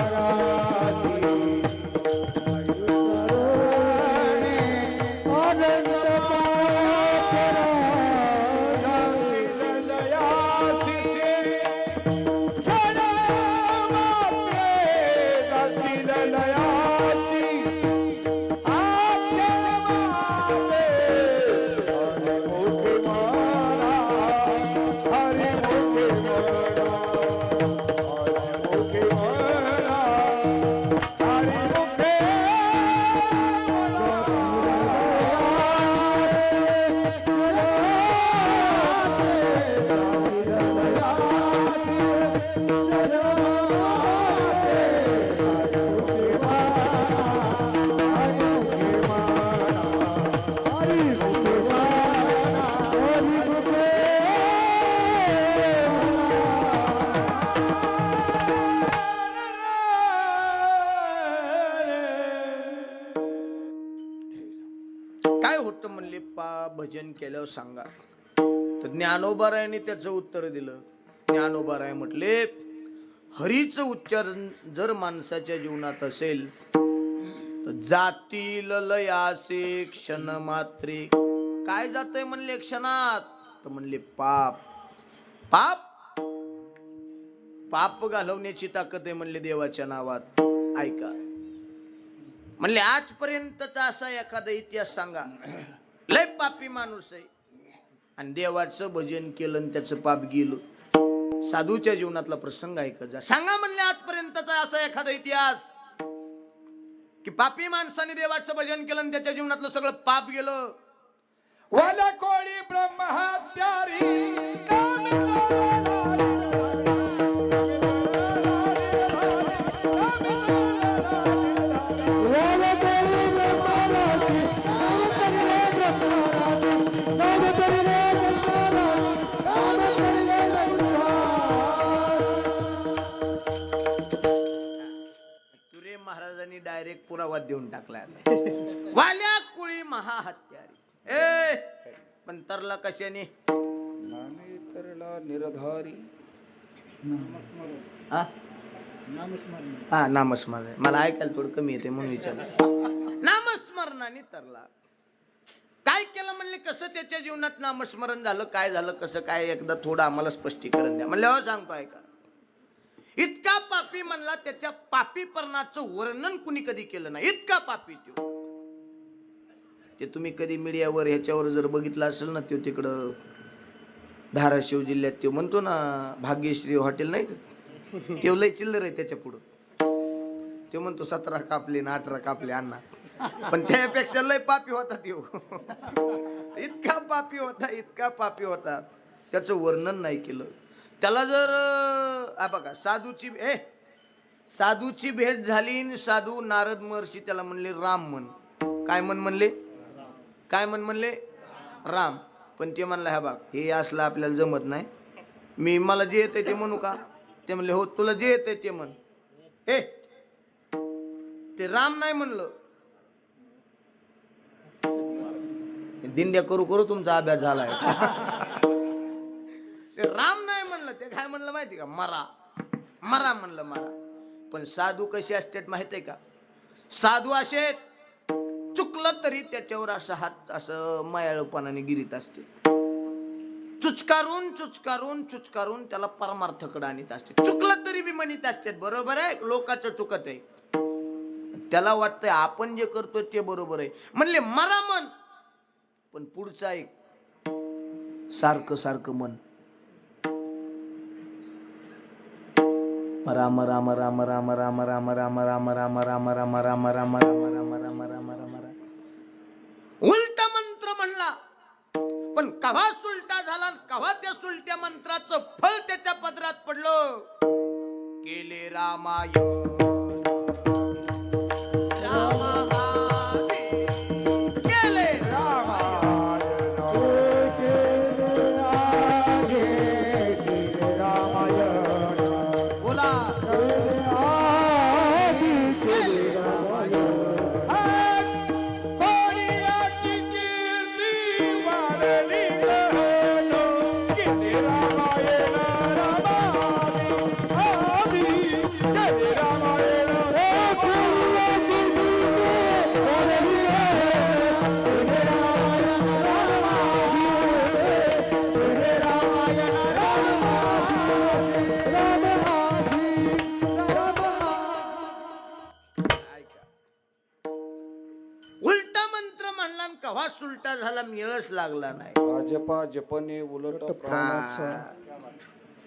भजन केल्यावर सांगा. तर ज्ञानोबारायांनी त्याचं उत्तर दिलं. ज्ञानोबाराय म्हटले, हरीचं उच्चारण जर माणसाच्या जीवनात असेल तर जातील लयासे क्षण मात्रे. काय जातंय म्हणले क्षणात? तर म्हणले पाप. पाप पाप घालवण्याची ताकद आहे म्हणले देवाच्या नावात. ऐका म्हणले, आजपर्यंतचा असा एखादा इतिहास सांगा, लय पापी माणूस आहे आणि देवाचं भजन केलं आणि त्याचं पाप गेलं. साधूच्या जीवनातला प्रसंग ऐकत जा. सांगा म्हणले आजपर्यंतचा असा एखादा इतिहास की पापी माणसाने देवाचं भजन केलं आणि त्याच्या जीवनातलं सगळं पाप गेलं. वाला कोळी ब्रह्महत्यारी तुरे महाराजांनी डायरेक्ट पुरावा देऊन टाकला. वाल्या कुळी महाहत्यारी. ए पण तरला कशाने? निरधारी हा नामस्मरण. मला ऐकायला थोडं कमी येते म्हणून विचारलं. नामस्मरणाने तरला. काय केलं म्हणले, कसं त्याच्या जीवनात नामस्मरण झालं, काय झालं, कसं काय, एकदा थोडं आम्हाला स्पष्टीकरण द्या. म्हणलं हो सांगतो ऐका. इतका पापी म्हणला, त्याच्या पापीपणाचं वर्णन कुणी कधी केलं नाही. इतका पापी तो. ते तुम्ही कधी मीडियावर ह्याच्यावर जर बघितलं असेल ना, तो तिकडं धाराशिव जिल्ह्यात तो म्हणतो ना भाग्यश्री हॉटेल नाही का, ते लय चिल्लर आहे त्याच्या पुढं. तो म्हणतो 17 कापले ना 18 कापले अण्णा. पण त्यापेक्षा लय पापी होता तो. इतका पापी होता, इतका पापी होता, त्याचं वर्णन नाही केलं. त्याला जर बघा साधूची भेट झाली, साधू नारद महर्षी त्याला म्हणले राम म्हण. काय म्हणले? काय म्हणले? राम. पण ते म्हणला, हा बघ हे असलं आपल्याला जमत नाही, मला जे येतंय ते म्हणू का? ते म्हणले हो, तुला जे येतंय ते म्हण. ते राम नाही म्हणलं. दिंड्या करू करू तुमचा अभ्यास झालाय. ते राम नाही म्हणलं. ते काय म्हणलं माहिती का? मरा म्हणलं, मरा. पण साधू कसे असतात माहित आहे का? साधू असे चुकलं तरी त्याच्यावर असं हात असं मयाळूपणाने गिरीत असते. चुचकारून त्याला परमार्थकडे आणत असते. चुकलं तरी बी म्हणत असतात बरोबर आहे, लोकांचं चुकत आहे. त्याला वाटतंय आपण जे करतोय ते बरोबर आहे. म्हणले मरा मन, पण पुढचा एक सारखं मन. राम राम राम राम राम राम राम राम राम राम राम राम राम राम राम राम राम. उलटा मंत्र म्हणला, पण कव्हा सुलटा झाला, कव्हा त्या सुलट्या मंत्राचं फळ त्याच्या पदरात पडलं. केले रामायण कव्हा सुलटा झाला मेळच लागला नाही. भाजपा जपने उलट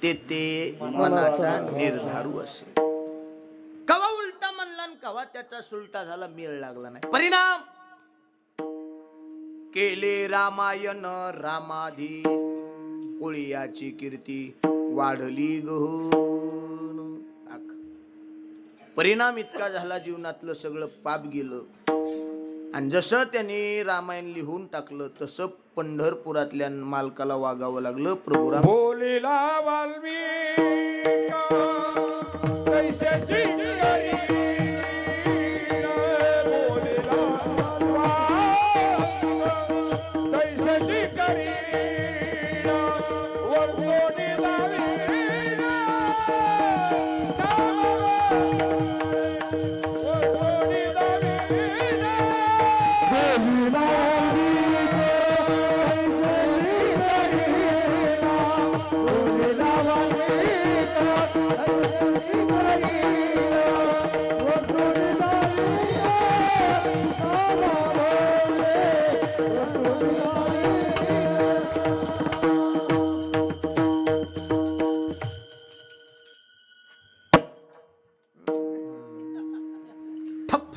ते मनाचा निर्धारू असे. कवा उलटा म्हणला कवा त्याचा सुलटा झाला मेळ लागला नाही. परिणाम केले रामायण रामाधी कोळीयाची कीर्ती वाढली गहन. परिणाम इतका झाला, जीवनातलं सगळं पाप गेलं. आणि जसं त्याने रामायण लिहून टाकलं तसं पंढरपुरातल्या मालकाला वागावं लागलं. प्रभुराम बोलीला वाल्मिकी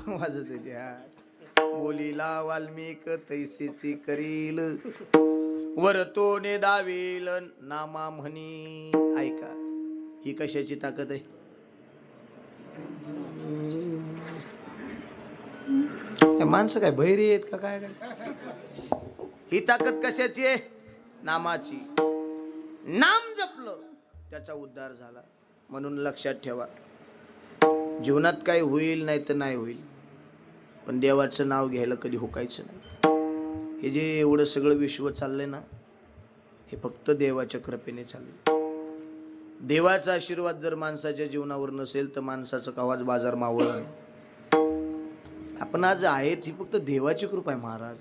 वाजत येते हा. बोलीला वाल्मिक तैसेची करील, वरतोने दावील नामा म्हणी. ऐका, ही कशाची ताकद आहे? माणसं काय बहिरी आहेत का काय? ही ताकद कशाची आहे? नामाची. नाम जपलं त्याचा उद्धार झाला. म्हणून लक्षात ठेवा, जीवनात काय होईल नाही तर नाही होईल, पण देवाचं नाव घ्यायला कधी हुकायचं नाही. हे जे एवढं सगळं विश्व चाललंय ना, हे फक्त देवाच्या कृपेने चाललंय. देवाचा आशीर्वाद जर माणसाच्या जीवनावर नसेल तर माणसाचं कवाच बाजार मावळला नाही. आपण आज आहेत ही फक्त देवाची कृपा आहे महाराज.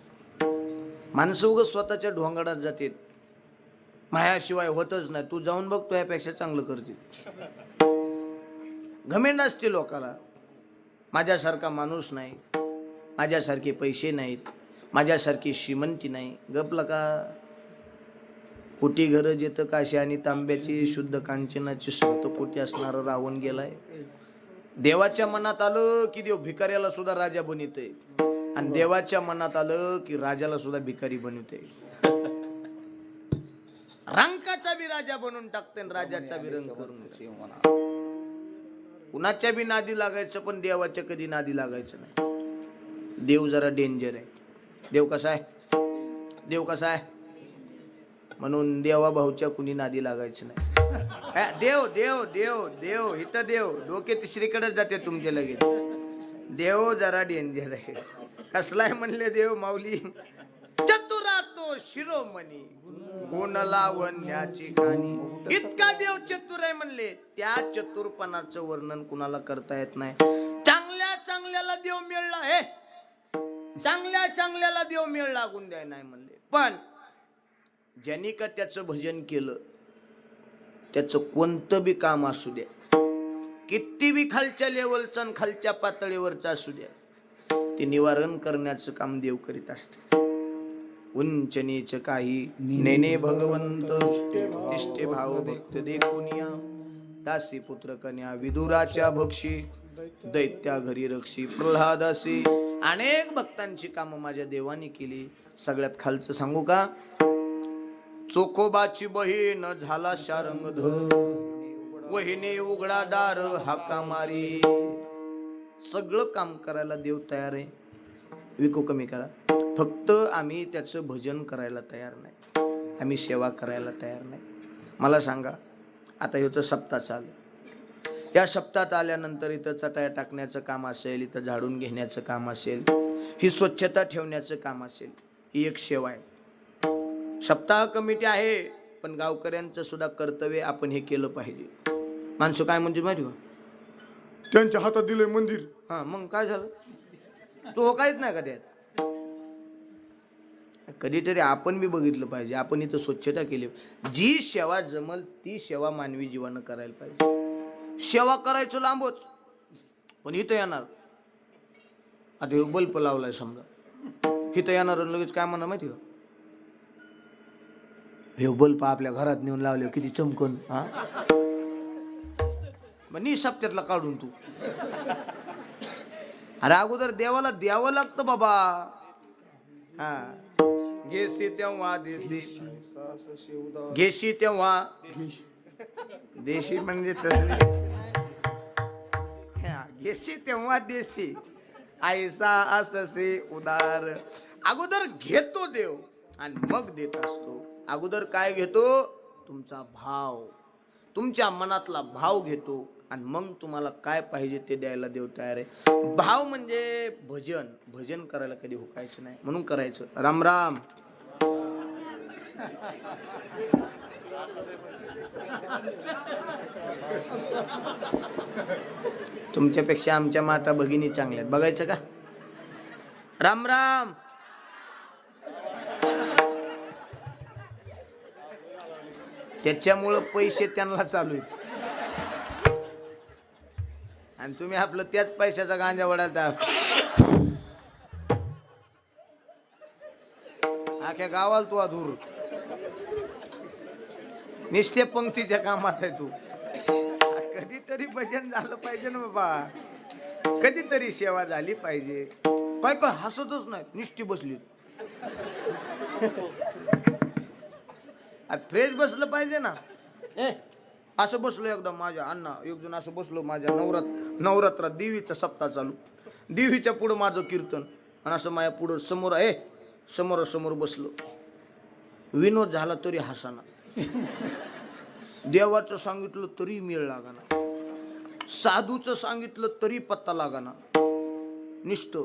माणसं उगाच स्वतःच्या ढोंगाडात जातील, मायाशिवाय होतच नाही, तू जाऊन बघ तो यापेक्षा चांगलं करतील. घमेंड असते लोकाला, माझ्यासारखा माणूस नाही, माझ्यासारखे पैसे नाहीत, माझ्यासारखी श्रीमंती नाही. गपला का? कोटी घरं जेतं काशी आणि तांब्याची, शुद्ध कांचनाची स्वत कोटी असणारं रावण गेलाय. देवाच्या मनात आलं की देव भिकाऱ्याला सुद्धा राजा बनवते, आणि देवाच्या मनात आलं की राजाला सुद्धा भिकारी बनवते. रंकाचा बी राजा बनवून टाकते, राजाचा बी रंग करून. कुणाच्या बी नादी लागायचं, पण देवाच्या कधी नादी लागायचं नाही. देव जरा डेंजर आहे. देव कसा आहे? देव कसा आहे? म्हणून देवा भाऊच्या कुणी नादी लागायचं नाही. देव देव देव देव इथं देव डोके तिसरीकडेच जाते तुमचे लगेच. देव जरा डेंजर आहे. कसलाय म्हणले देव माऊली? चतुरा तो शिरोमणी, गुण लावण्याची खाणी. इतका देव चतुर आहे म्हणले. त्या चतुरपणाचं वर्णन कुणाला करता येत नाही. चांगल्या चांगल्याला देव मिळला, हे चांगल्या चांगल्याला देव मिळ लागून द्याय नाही म्हणले. पण ज्यांनी का त्याचं भजन केलं, त्याचं कोणतं बी काम असू द्या, किती बी खालच्या लेवलचं आणि खालच्या पातळीवरचं असू द्या, ते निवारण करण्याचं काम देव करीत असते. उंच नीच काही नेने भगवंत, तिष्ठे भाव भक्त देखुनिया. दासी पुत्र कन्या विदुराच्या भक्षी, दैत्या घरी रक्षी प्रल्हादासी. अनेक भक्तांची कामं माझ्या देवाने केली. सगळ्यात खालचं सांगू का? चोखोबाची बहीण झाला शारंगधर, वहिनी उघडा दार हाका मारी. सगळं काम करायला देव तयार आहे. विकू कमी करा, फक्त आम्ही त्याचं भजन करायला तयार नाही, आम्ही सेवा करायला तयार नाही. मला सांगा, आता ह्याचं सप्ताह चालू, या सप्ताहात आल्यानंतर इथं चटाया टाकण्याचं काम असेल, इथं झाडून घेण्याचं काम असेल, ही स्वच्छता ठेवण्याचं काम असेल, ही एक सेवा आहे. सप्ताह कमिटी आहे, पण गावकऱ्यांचं सुद्धा कर्तव्य आपण हे केलं पाहिजे. माणसं काय म्हणजे माहिती का? त्यांच्या हातात दिलंय मंदिर. हा, मग काय झालं? तो काहीच नाही का त्यात? कधीतरी आपण बी बघितलं पाहिजे, आपण इथं स्वच्छता केली. जी सेवा जमल ती सेवा मानवी जीवानं करायला पाहिजे. सेवा करायचं लांबच, पण इथं येणार. आता बल्ब लावलाय समजा, इथं येणार लगेच काय म्हणा माहिती का? हे बल्ब आपल्या घरात नेऊन लावले किती चमकून. हा, नी सप्त्यातला काढून तू. अरे अगोदर देवाला द्यावं लागतं बाबा. हा, घेशी तेव्हा देशी, घेशी तेव्हा देशी म्हणजे तसली. घेशी तेव्हा देशी, ऐसा अससे उदार. अगोदर घेतो देव आणि मग देत असतो. अगोदर काय घेतो? तुमचा भाव, तुमच्या मनातला भाव घेतो, आणि मग तुम्हाला काय पाहिजे ते द्यायला देव तयार आहे. भाव म्हणजे भजन. भजन करायला कधी हुकायचं नाही, म्हणून करायचं. राम राम. तुमच्यापेक्षा आमच्या माता भगिनी चांगल्या, बघायचं का? राम राम. त्याच्यामुळं पैसे त्यांना चालू आहेत, आणि तुम्ही आपलं त्याच पैशाचा गांजा वडालता. आख्या गावाला तू अधूर, निस्ते पंक्तीच्या कामात आहे तू. कधीतरी भजन झालं पाहिजे ना बाबा. कधीतरी सेवा झाली पाहिजे. काय काय हसतच नाही, निष्ठी बसली. फ्रेश बसलं पाहिजे ना. असं बसलो एकदम माझ्या अण्णा एक जण असं बसलो माझ्या नवरात्रात देवीचा सप्ताह चालू. देवीच्या पुढं माझं कीर्तन आणि असं माझ्या पुढं समोर बसलो. विनोद झाला तरी हसाना, देवाचं सांगितलं तरी मेळ लागाना, साधूचं सांगितलं तरी पत्ता लागाना. निष्ठ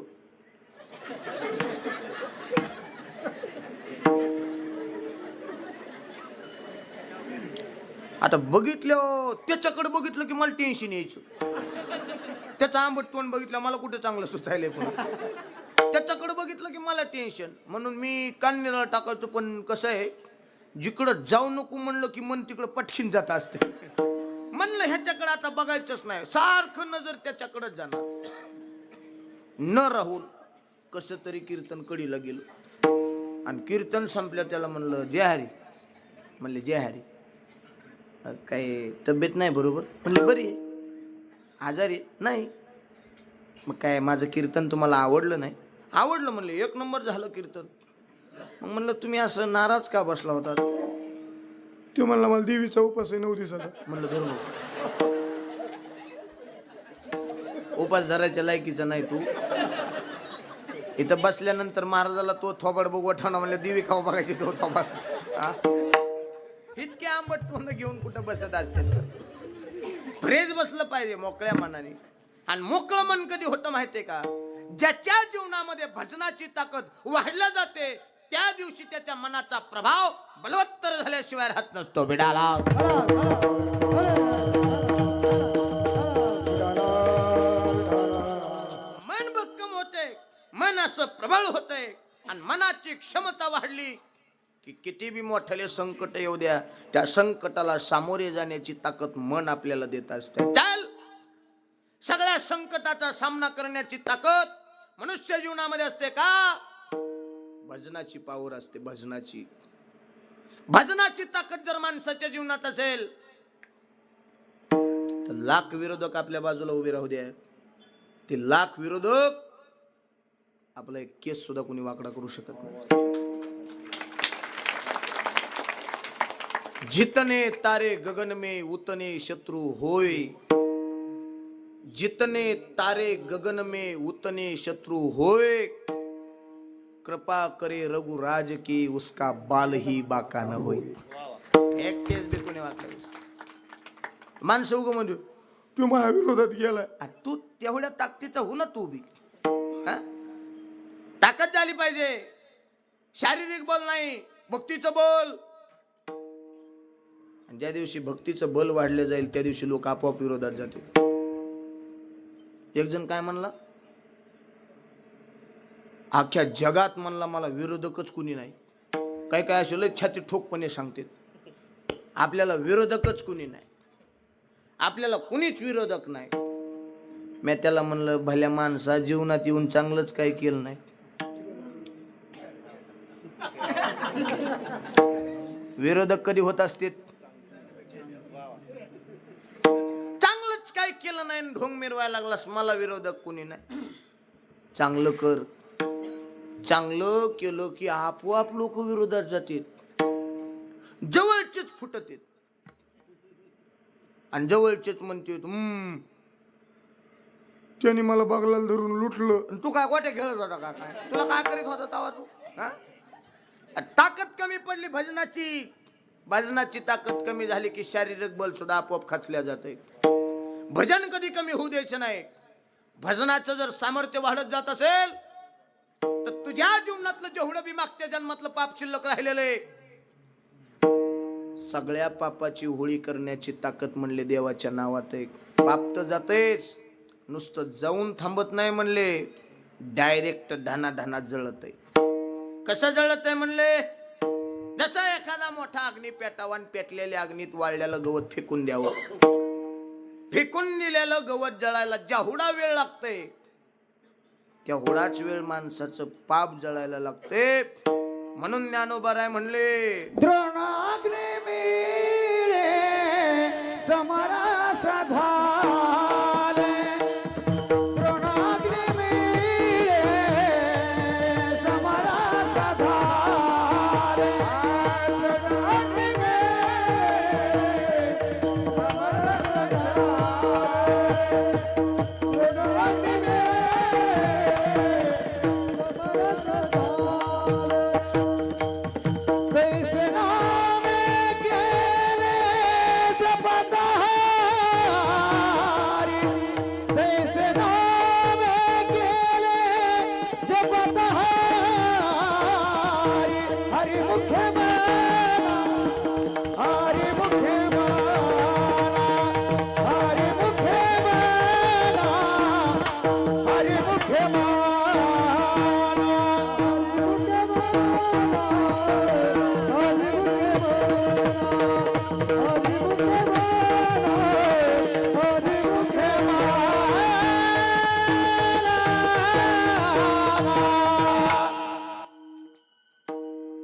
आता बघितलं त्याच्याकडे बघितलं की मला टेन्शन यायचं. त्याचं आंबट तोंड बघितलं मला कुठे चांगलं सुचायलंय, पण त्याच्याकडे बघितलं की मला टेन्शन. म्हणून मी कान्नीला टाकायचो. पण कसं आहे, जिकडं जाऊ नको म्हणलं की मन तिकडं पटकीन जात असते. म्हणलं ह्याच्याकडे आता बघायचंच नाही, सारखं नजर त्याच्याकडेच जाणार. न राहून कसं तरी कीर्तन कडीला गेलो आणि कीर्तन संपलं. त्याला म्हणलं जय हरी. म्हणले जय हरी. काय तब्येत नाही बरोबर? म्हणले बरी आहे. आजारी नाही? मग काय माझं कीर्तन तुम्हाला आवडलं नाही? आवडलं. म्हणले एक नंबर झालं कीर्तन. मग म्हणलं तुम्ही असं नाराज का बसला होता? तो म्हणला मला देवीचा उपास आहे 9 दिवसाचा. म्हणलं धरू नको, उपास धरायच्या लायकीचा नाही तू. इथं बसल्यानंतर महाराजाला तो थोबाड बघू ठेवणं. म्हणलं देवी खाऊ बघायची तो थोबाड. इतके आंबट तोंड घेऊन कुठं बसत असतील. फ्रेश बसलं पाहिजे मोकळ्या मनाने. आणि मोकळं मन कधी होतं माहितीये का? ज्याच्या जीवनामध्ये भजनाची ताकद वाढल्या जाते त्या दिवशी त्याच्या मनाचा प्रभाव बलवत्तर झाल्याशिवाय राहत नसतो. बिडाला मन भक्कम होते, मन असं प्रबळ होते आणि मनाची क्षमता वाढली की किती बी मोठ्याले संकट येऊ द्या, त्या संकटाला सामोरे जाण्याची ताकद मन आपल्याला देत असते. चाल, सगळ्या संकटाचा सामना करण्याची ताकद मनुष्य जीवनामध्ये असते का? भजनाची पावर असते. भजनाची ताकद जर माणसाच्या जीवनात असेल तर लाख विरोधक आपल्या बाजूला उभे राहू द्या, ते लाख विरोधक आपला एक केस सुद्धा कोणी वाकडा करू शकत नाही. जितने तारे गगन में उतने शत्रु होय. जितने तारे गगन में उतने शत्रु होय. कृपा करे रघुराज की उसका बाल ही बाका न होय. एक केस बी कोणी वाकडा माणसं उगं म्हणजे तू माझ्या विरोधात गेलाय. तू तेवढ्या ताकदीचा हो ना तू बी. ताकद झाली पाहिजे. शारीरिक बल नाही, भक्तीचं बल. ज्या दिवशी भक्तीचं बल वाढलं जाईल त्या दिवशी लोक आपोआप विरोधात जातील. एक जण काय म्हणला, अख्ख्या जगात म्हणला मला विरोधकच कुणी नाही. काय काय असेल छाती ठोकपणे सांगते, आपल्याला विरोधकच कुणी नाही, आपल्याला कुणीच विरोधक नाही. मी त्याला म्हणलं भल्या माणसा, जीवनात येऊन चांगलंच काही केलं नाही. विरोधक कधी होत असते? चांगलंच काय केलं नाही, ढोंग मिरवायला लागलास, मला विरोधक कुणी नाही. चांगलं कर, चांगलं केलं की आपोआप लोक विरोधात जातील. जवळचेच फुटत येत आणि जवळचेच म्हणते त्यांनी मला बागलाला धरून लुटलं. तू काय गोट्या खेळत होता का? काय तुला काय करीत होता तवा तू? ताकद कमी पडली भजनाची ताकद कमी झाली की शारीरिक बल सुद्धा आपोआप खचल्या जाते. भजन कधी कमी होऊ द्यायचं नाही. भजनाचं जर सामर्थ्य वाढत जात असेल तर तुझ्या जीवनातलं जेवढं बी मागच्या जन्मातलं पाप शिल्लक राहिलेलं आहे, सगळ्या पापाची होळी करण्याची ताकद म्हणले देवाच्या नावात आहे. पाप तर जातेच, नुसतं जाऊन थांबत नाही म्हणले, डायरेक्ट ढाना जळत आहे. कसं जळत आहे म्हणले? जसं एखादा मोठा अग्नी पेटावा आणि पेटलेल्या अग्नीत वाळलेलं गवत फेकून द्यावं. फेकून दिलेलं गवत जळायला जेवढा वेळ लागतंय तेवढाच वेळ माणसाचं पाप जळायला लागते. म्हणून ज्ञानोबा म्हणले, द्रोणाग्नी मिळे समरस झाले.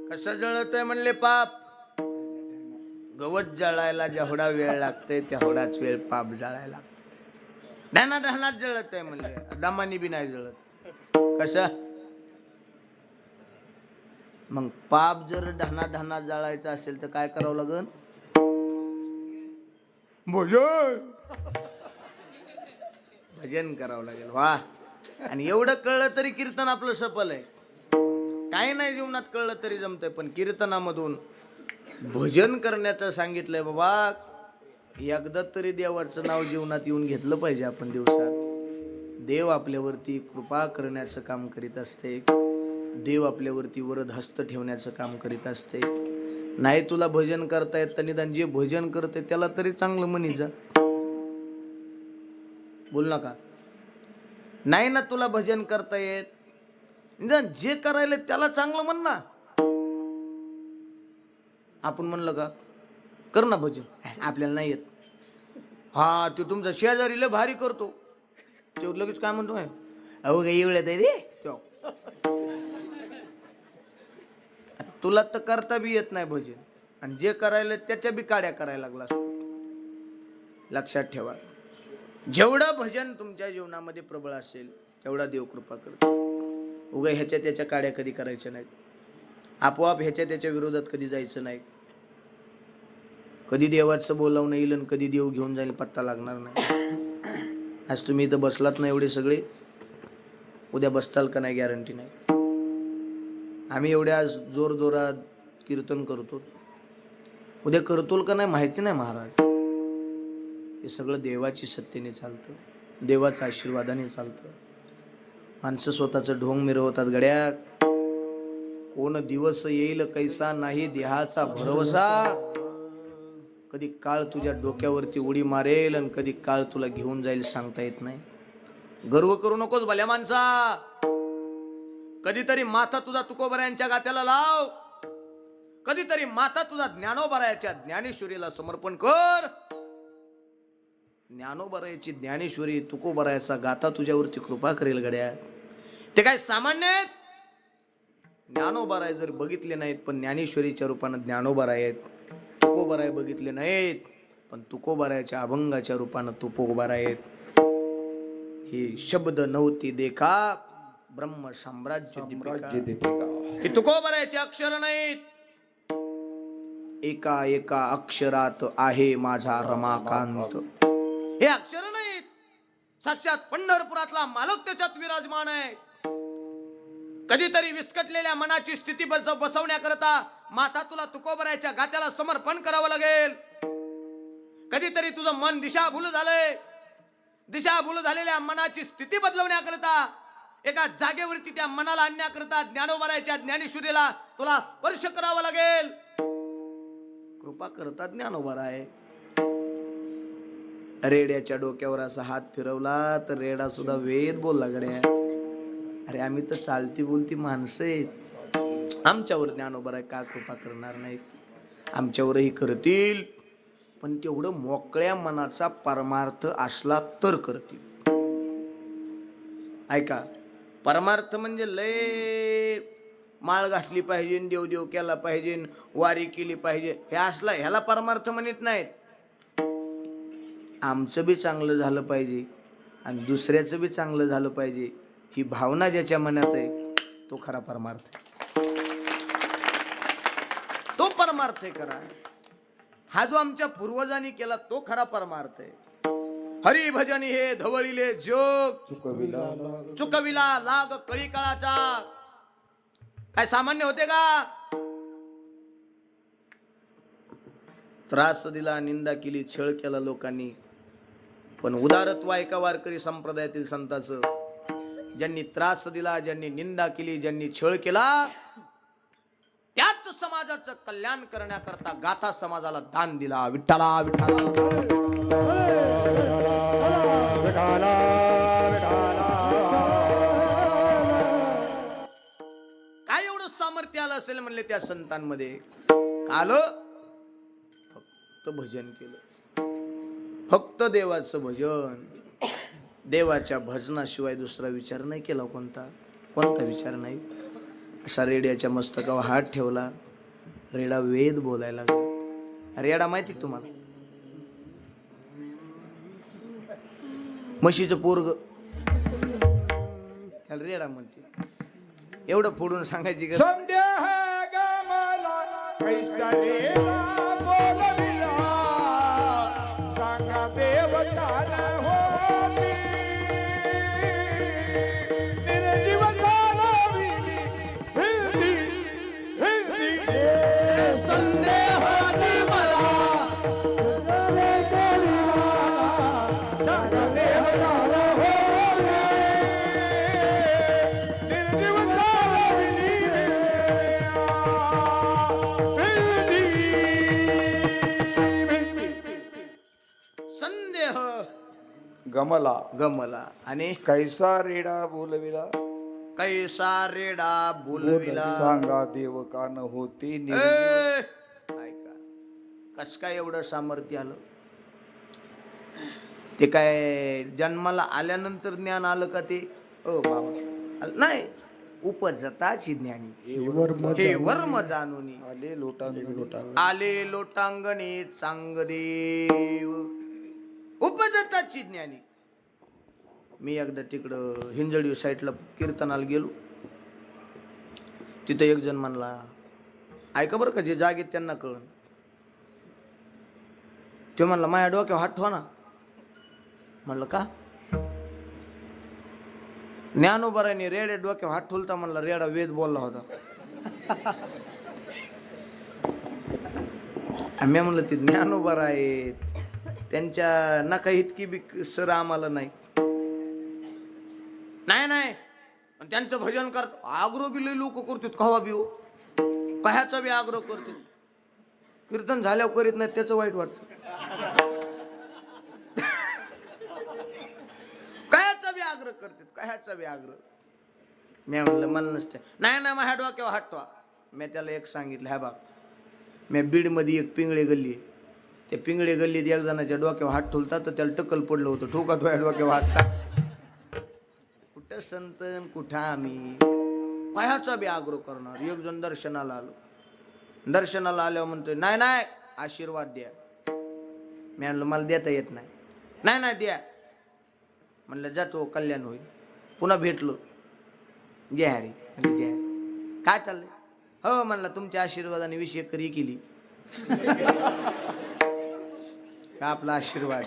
कसं जळत आहे म्हणले पाप. गवत जळायला जेवढा वेळ लागतंय तेवढाच वेळ पाप जळायला लागतो. ढाणात जळत आहे म्हणले, दमानी बी नाही जळत. कसं मग पाप जर ढाणात जळायचं असेल तर काय करावं लागन? भजन भजन करावं लागेल. वा. आणि एवढं कळलं तरी कीर्तन आपलं सफल आहे. काही नाही जीवनात कळलं तरी जमतंय, पण कीर्तनामधून भजन करण्याचं सांगितलंय. बाबा एकदा तरी देवाचं नाव जीवनात येऊन घेतलं पाहिजे आपण दिवसात. देव आपल्यावरती कृपा करण्याचं काम करीत असते. देव आपल्यावरती वरद हस्त ठेवण्याचं काम करीत असते. नाही तुला भजन करता येत तर निदान जे भजन करते त्याला तरी चांगलं म्हणी जा. बोल नका. नाही ना तुला भजन करता येत, निदान जे करायला त्याला चांगलं म्हण ना. आपण म्हणलं का कर ना भजन, आपल्याला नाही येत. हा तो तुमचा शेजारी लय भारी करतो, तो लगेच काय म्हणतो, अहो काही एवढ्यात आहे रे तो. तुला तर करता बी येत नाही भजन, आणि जे करायला त्याच्या बी काड्या करायला लागला. लक्षात ठेवा, जेवढं भजन तुमच्या जीवनामध्ये प्रबळ असेल तेवढा देव कृपा करतो. उगा ह्याच्या त्याच्या काड्या कधी करायच्या नाहीत. आपोआप ह्याच्या त्याच्या विरोधात कधी जायचं नाही. कधी देवाचं बोलावणं येईल आणि कधी देव घेऊन जाईल पत्ता लागणार नाही. आज तुम्ही इथं बसलात ना एवढे सगळे, उद्या बसताल का नाही गॅरंटी नाही. आम्ही एवढ्या आज जोरजोरात कीर्तन करतो, उद्या करतोल का नाही माहिती नाही महाराज. हे सगळं देवाची सत्तेने चालतं, देवाच्या आशीर्वादाने चालतं. माणसं स्वतःचं ढोंग मिरवतात. गड्या कोण दिवस येईल कैसा नाही देहाचा भरवसा. कधी काळ तुझ्या डोक्यावरती उडी मारेल आणि कधी काळ तुला घेऊन जाईल सांगता येत नाही. गर्व करू नकोस भल्या माणसा. कधीतरी माथा तुझा तुकोबरायांच्या गात्याला लाव. कधीतरी माथा तुझा ज्ञानोबरायाच्या ज्ञानेश्वरीला समर्पण कर. ज्ञानोबरायाची ज्ञानेश्वरी तुकोबरायाचा गाथा तुझ्यावरती कृपा करेल. गड्या ते काय सामान्य आहेत? ज्ञानोबराय जर बघितले नाहीत पण ज्ञानेश्वरीच्या रूपानं ज्ञानोबराय आहेत. तुकोबराय बघितले नाहीत पण तुकोबरायाच्या अभंगाच्या रूपानं तुकोबराय आहेत. हे शब्द नव्हती देखा ब्रह्म साम्राज्य दीपिका. हे तुकोबरायाचे अक्षर नाहीत. एका एका अक्षरात आहे माझा रमाकांत. हे अक्षर नाहीत. साक्षात पंढरपुरातला मालक त्याच्यात विराजमान आहे. कधीतरी विस्कटलेल्या मनाची स्थिती बसवण्याकरता माथा तुला तुकोबरायाच्या गात्याला समर्पण करावं लागेल. कधीतरी तुझं मन दिशाभूल झालंय. दिशाभूल झालेल्या मनाची स्थिती बदलवण्याकरता, एका जागेवरती त्या मनाला आणण्याकरता ज्ञानोबरायाच्या ज्ञानेश्वरीला तुला स्पर्श करावा लागेल. कृपा करतात ज्ञानोबराय. रेड्याच्या डोक्यावर असा हात फिरवला तर रेडा सुद्धा वेद बोलला. गड्या अरे आम्ही तर चालती बोलती माणसं आहेत. आमच्यावर ज्ञानोबराय का कृपा करणार नाहीत? आमच्यावरही करतील, पण तेवढं मोकळ्या मनाचा परमार्थ असला तर करतील. ऐका, परमार्थ म्हणजे लय माळ घातली पाहिजे, देवदेव केला पाहिजे, वारी केली पाहिजे, हे असला ह्याला परमार्थ म्हणत नाहीत. आमचं बी चांगलं झालं पाहिजे आणि दुसऱ्याचं बी चांगलं झालं पाहिजे, ही भावना ज्याच्या मनात आहे तो खरा परमार्थ आहे. तो परमार्थ आहे. करा हा जो आमच्या पूर्वजांनी केला तो खरा परमार्थ आहे. हरी भजन हे धवळीले जोग चुकविला लाग कळी काळाचा. काय सामान्य होते का? त्रास दिला, निंदा केली, छळ केला लोकांनी, पण उदारत्व आहे का वारकरी संप्रदायातील संतांचं? ज्यांनी त्रास दिला, ज्यांनी निंदा केली, ज्यांनी छळ केला, त्याच समाजाचं कल्याण करण्याकरता गाथा समाजाला दान दिला. विठ्ठला विठ्ठला. काय एवढं सामर्थ्य आलं असेल म्हणले त्या संतांमध्ये? काल फक्त भजन केलं, फक्त देवाचं भजन. देवाच्या भजनाशिवाय दुसरा विचार नाही केला. कोणता विचार नाही. असा रेड्याच्या मस्तकावर हात ठेवला. रेडा वेद बोलायला लागला. रेडा माहिती तुम्हाला? म्हशीचं पोरग, त्याला रेडा म्हणते. एवढं फोडून सांगायची का? संध्या है गमला कैसा रेडा बोलविला, सांगा देवता न होती, निर्जीवताला विधी हिंदी संदेह निर्मला, सांगा देवता न होती, निर्जीवताला संदेह गमला आणि कैसा रेडा बोलविला, कैसा रेडा बोलविला, सांगा देव कान होती. ऐका कस काय एवढं सामर्थ्य आलं? ते काय जन्माला आल्यानंतर ज्ञान आलं का ते? ओ बाबा नाही, उपजताची ज्ञानी हे वर्म जाणून आले लोटांगणी चांगदेव. उपजताची ज्ञानी. मी एकदा तिकडं हिंजळी साईडला कीर्तनाला गेलो. तिथं एक जण म्हणला, ऐका बरं का, जे जागेत त्यांना कळण. ते म्हणला माझ्या डोक्यावर हात ठेवा ना. म्हणलं का? ज्ञानोबराने रेड्या डोक्यावर हात ठेवलता. म्हणला रेडा वेद बोलला होता. मी म्हणलं ते ज्ञानोबर आहेत, त्यांच्या नका इतकी बी सर आम्हाला नाही. नाही त्यांचं भजन करत आग्रह बी लय लोक करतात. कवा बी हो, कह्याचा बी आग्रह करतात. कीर्तन झाल्यावर करीत नाही त्याचं वाईट वाटतं. कह्याचा बी आग्रह करतात, कह्याचा बी आग्रह. मी म्हणलं मला नसते. नाही माझ्या डोक्यावर हात ठेवा. मी त्याला एक सांगितलं, ह्या बाग, मी बीडमध्ये एक पिंगळे गल्ली आहे. त्या पिंगळे गल्लीत एक जणाच्या डोक्यावर हात ठेवता तर त्याला टक्कल पडलं होतं. ठोका तुझ्या डोक्यावर हात सांग. कुठं संतन कुठं आम्ही पायाचा बी आग्रह करणार. एक जण दर्शनाला आलो. दर्शनाला आल्यावर म्हणतोय नाही आशीर्वाद द्या. मी म्हणलं मला देता येत नाही द्या. म्हणलं जातो कल्याण होईल. पुन्हा भेटलो. जय हरी. म्हणलं जय हरी. काय चाललंय? हो म्हणलं तुमच्या आशीर्वादाने 20 एकर केली. आपला आशीर्वाद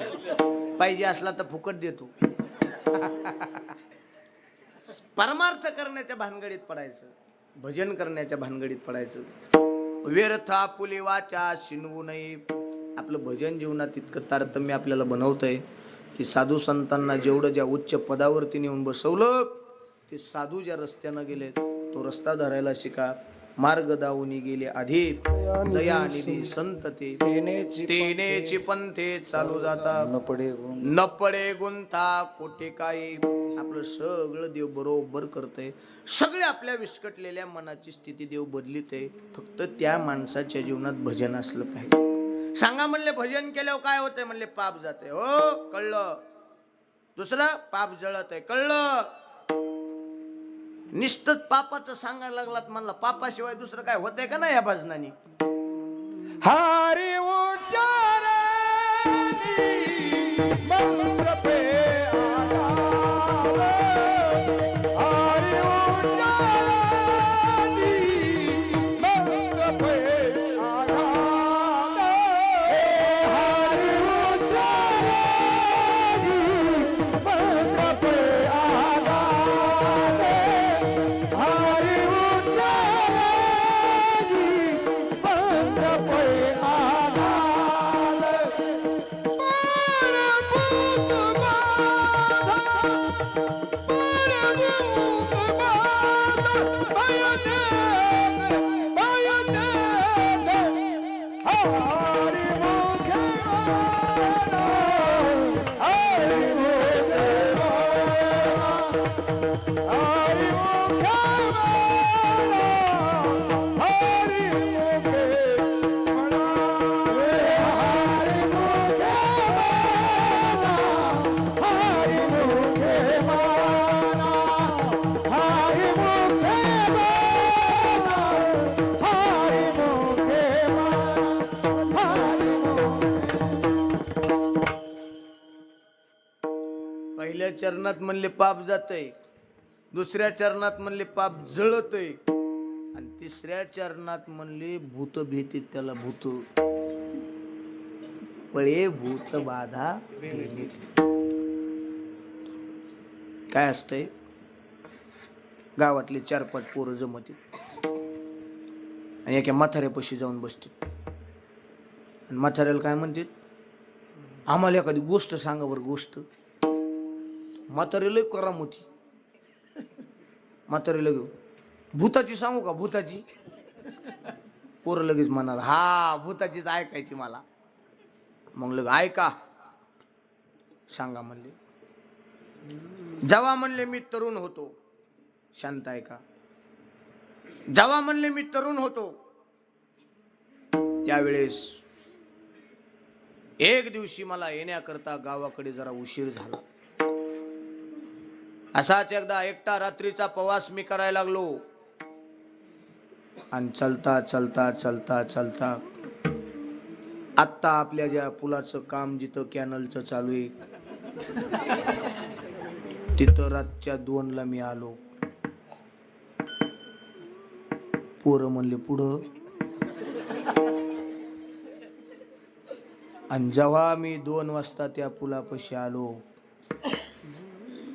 पाहिजे असला तर फुकट देतो. परमार्थ करण्याच्या भानगडीत पडायचं, भजन करण्याच्या भानगडीत पडायचं. व्यर्थ आपुले वाचा शिनवू नये. आपलं भजन जीवनात इतकं तारतम्य आपल्याला बनवतंय की साधू संतांना जेवढं ज्या उच्च पदावरती नेऊन बसवलं, ते साधू ज्या रस्त्यानं गेले तो रस्ता धरायला शिका. मार्ग दावूनी गेले आधी दया निधी संत ते तेनेची पंथे चालू जाता. न पडे गुंथा कोठे काय. आपलं सगळं देव बरोबर करतंय. सगळे आपल्या विस्कटलेल्या मनाची स्थिती देव बदलितंय. फक्त त्या माणसाच्या जीवनात भजन असलं पाहिजे. सांगा म्हणले भजन केल्यावर काय होतंय? म्हणले पाप जाते. हो कळलं. दुसरं पाप जळत आहे. कळलं. निष्ठच पापाचं सांगायला लागलात. म्हणला पापाशिवाय दुसरं काय होतंय का नाही या भजनानी? हरी उच्चारणी मंत्र पे आधार, हरी उच्चारणी मंत्र पे आधार, पहिल्या चरणात म्हणले पाप जातय, दुसऱ्या चरणात म्हणले पाप जळतय, आणि तिसऱ्या चरणात म्हणले भूत भीतीत त्याला भूत पळे भूत बाधा भीतीत. काय असतंय, गावातले 4-5 पोरं जमतील आणि एका म्हाताऱ्यापाशी जाऊन बसतील आणि म्हाताऱ्याला काय म्हणतात, आम्हाला एखादी गोष्ट सांगा बरं. गोष्ट म्हाताऱ्याला कराम होती. म्हाताऱ्याला घेऊ, भूताची सांगू का, भूताची. पोरं लगेच म्हणाल हा भूताचीच ऐकायची मला. मग लग ऐका, सांगा म्हणले. जेव्हा म्हणले मी तरुण होतो, शांत ऐका, जेव्हा म्हणले मी तरुण होतो त्यावेळेस एक दिवशी मला येण्याकरता गावाकडे जरा उशीर झाला. असाच एकदा एकटा रात्रीचा प्रवास मी करायला लागलो आणि चलता चलता चलता चलता आत्ता आपल्या ज्या पुलाचं काम जिथं कॅनलचं चालू आहे तिथं रातच्या 2ला मी आलो. पोरं म्हणले पुढं, आणि जेव्हा मी 2 वाजता त्या पुलापाशी आलो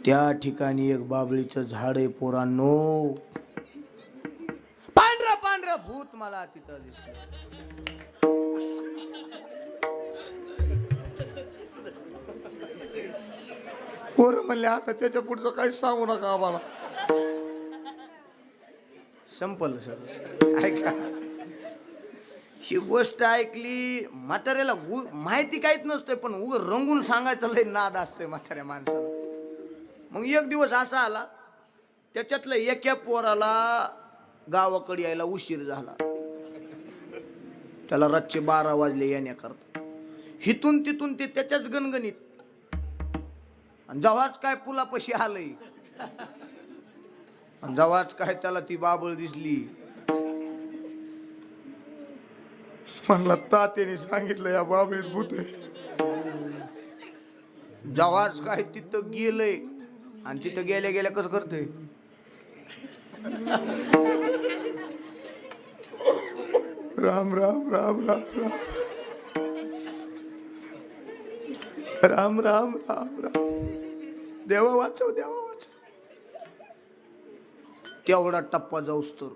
त्या ठिकाणी एक बाबळीचं झाड आहे पोरांनो. पांढरं पांढरं भूत मला तिथं दिसलं. पोरं म्हणले आता त्याच्या पुढचं काही सांगू नका आम्हाला. संपलं सर. ऐका, ही गोष्ट ऐकली, म्हाताऱ्याला माहिती काहीच नसतंय पण उग रंगून सांगायचं लय नाद असतंय म्हाताऱ्या माणसाला. मग एक दिवस असा आला, त्याच्यातल्या एका पोराला गावाकडे यायला उशीर झाला. त्याला रातचे 12 वाजले येण्याकरता. हिथून तिथून ते त्याच्याच गणगणित. आणि जेव्हाच काय पुलापाशी आलंय आणि जेव्हाच काय त्याला ती बाबळ दिसली, म्हणला तात्याने सांगितलं या बाबळीत भूत आहे. जेव्हाच काय तिथं गेलंय आणि तिथं गेल्या गेल्या कसं करतोय, राम राम राम राम राम राम राम राम राम. देवा वाचव, देवा वाचव. तेवढा टप्पा जाऊस तर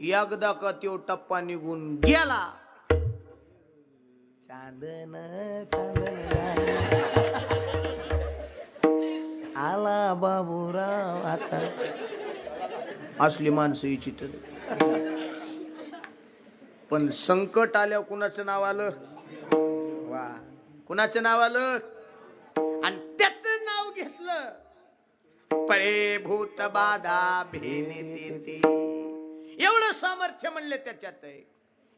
एकदा का तो टप्पा निघून गेला, चांदन आला बाबूराव आता. असली माणसं ही चित्र. पण संकट आल्यावर कुणाचं नाव आलं, वा, कुणाचं नाव आलं, आणि त्याचं नाव घेतलं, पळे भूत बाधा भेने. एवढं सामर्थ्य म्हणले त्याच्यात आहे,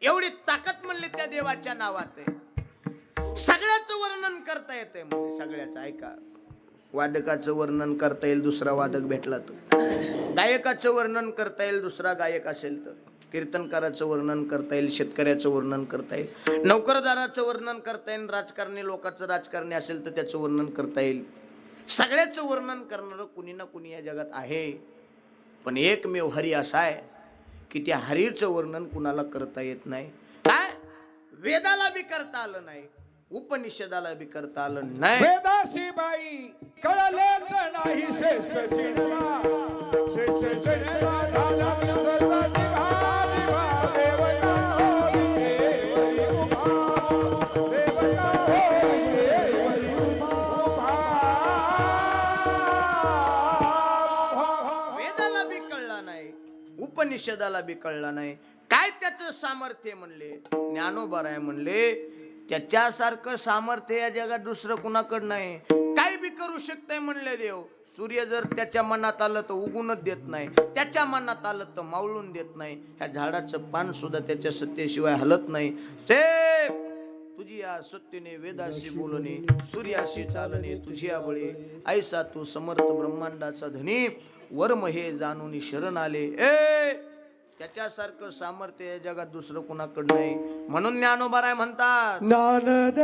एवढी ताकद म्हणले त्या देवाच्या नावात आहे. सगळ्याचं वर्णन करता येतंय म्हणजे सगळ्याचं. ऐका, वादकाचं वर्णन करता येईल दुसरा वादक भेटला तर, गायकाचं वर्णन करता येईल दुसरा गायक असेल तर, कीर्तनकाराचं वर्णन करता येईल, शेतकऱ्याचं वर्णन करता येईल, नोकरदाराचं वर्णन करता येईल, राजकारणी लोकांचं राजकारणी असेल तर त्याचं वर्णन करता येईल. सगळ्याचं वर्णन करणारं कुणी ना कुणी या जगात आहे. पण एकमेव हरी असा आहे की त्या हरीचं वर्णन कुणाला करता येत नाही. काय वेदाला बी करता आलं नाही, उपनिषदाला बी करता आलं नाही. वेदासी बाई कळले नाही शेष चिडवा, शेष चिडवा झाला विसरता निघा निघा. देवता होई देवता वेदाला बी कळला नाही, उपनिषदाला बी कळला नाही. काय त्याचं सामर्थ्य म्हणले, ज्ञानोबराय म्हणले त्याच्यासारखं सामर्थ्य या जगात दुसरं कुणाकडं नाही. काय बी करू शकतंय म्हणले देव. सूर्य जर त्याच्या मनात आलं तर उगूनच देत नाही, त्याच्या मनात आलं तर मावळून देत नाही. ह्या झाडाचं पान सुद्धा त्याच्या सत्तेशिवाय हलत नाही. ते तुझी या सत्तेने वेदाशी बोलणे, सूर्याशी चालणे तुझी आवळे. ऐसा तू समर्थ ब्रह्मांडाचा धनी, वर्म हे जाणून शरण आले. त्याच्यासारखं सामर्थ्य या जगात दुसरं कुणाकडं नाही. म्हणून ज्ञानोबाराय म्हणतात, ज्ञानदेव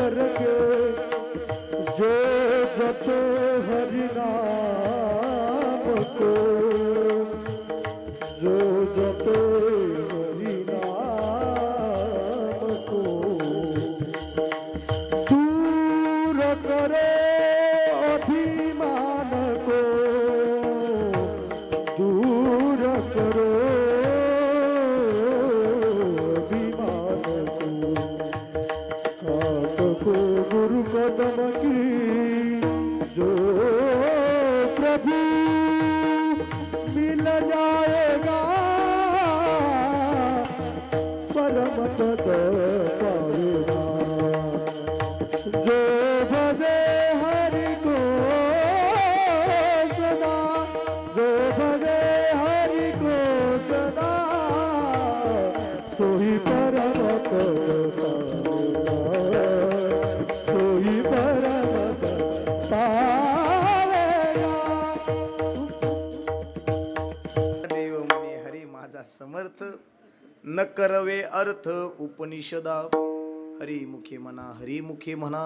करके जो जपे हरि नाम को, जो जपे हरि नाम को, दूर करे अभिमान को, दूर करो अभिमान को, काट को गुरु कदम की जो प्रभु मिल जाएगा परम पद पाएगा, जो भजे हरि को सदा, जो भजे हरि को सदा, सोई परम पद पाएगा, सोई परम पद पावेगा. देव म्हणे हरी माझा समर्थ, न करवे अर्थ उपनिषदा. हरी मुखे म्हणा, हरी मुखे म्हणा,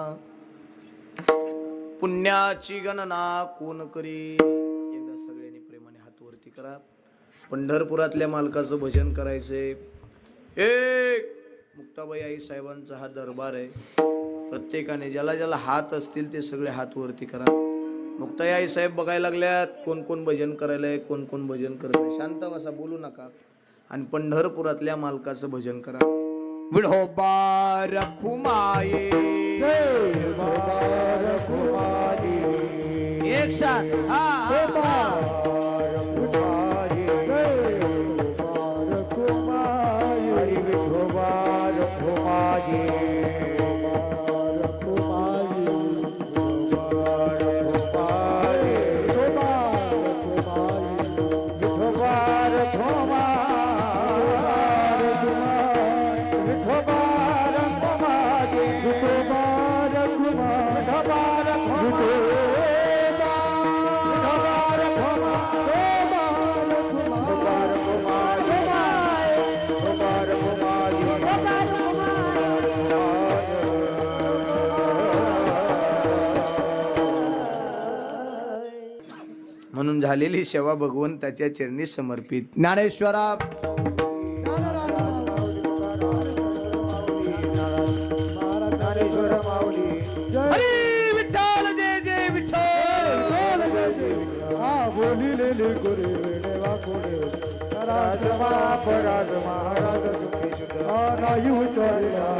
पुण्याची गणना कोण करी. एकदा सगळ्यांनी प्रेमाने हात वरती करा. पंढरपुरातल्या मालकाचं भजन करायचंय. एक मुक्ताबाई आई साहेबांचा हा दरबार आहे. प्रत्येकाने ज्याला ज्याला हात असतील ते सगळे हात वरती करा. मुक्ताई आई साहेब बघायला लागल्यात कोण कोण भजन करायलाय, कोण कोण भजन करत आहे. शांत बसा, बोलू नका. आणि पंढरपुरातल्या मालकाचं भजन करा. विठोबा रखुमाये, एक साथ हा म्हणून झालेली सेवा भगवंताच्या चरणी समर्पित. ज्ञानेश्वरा हरी विठ्ठल, जय जय विठ्ठल. बोलिलेले गुरे देवा कोडे राज महाराज नाही उतरला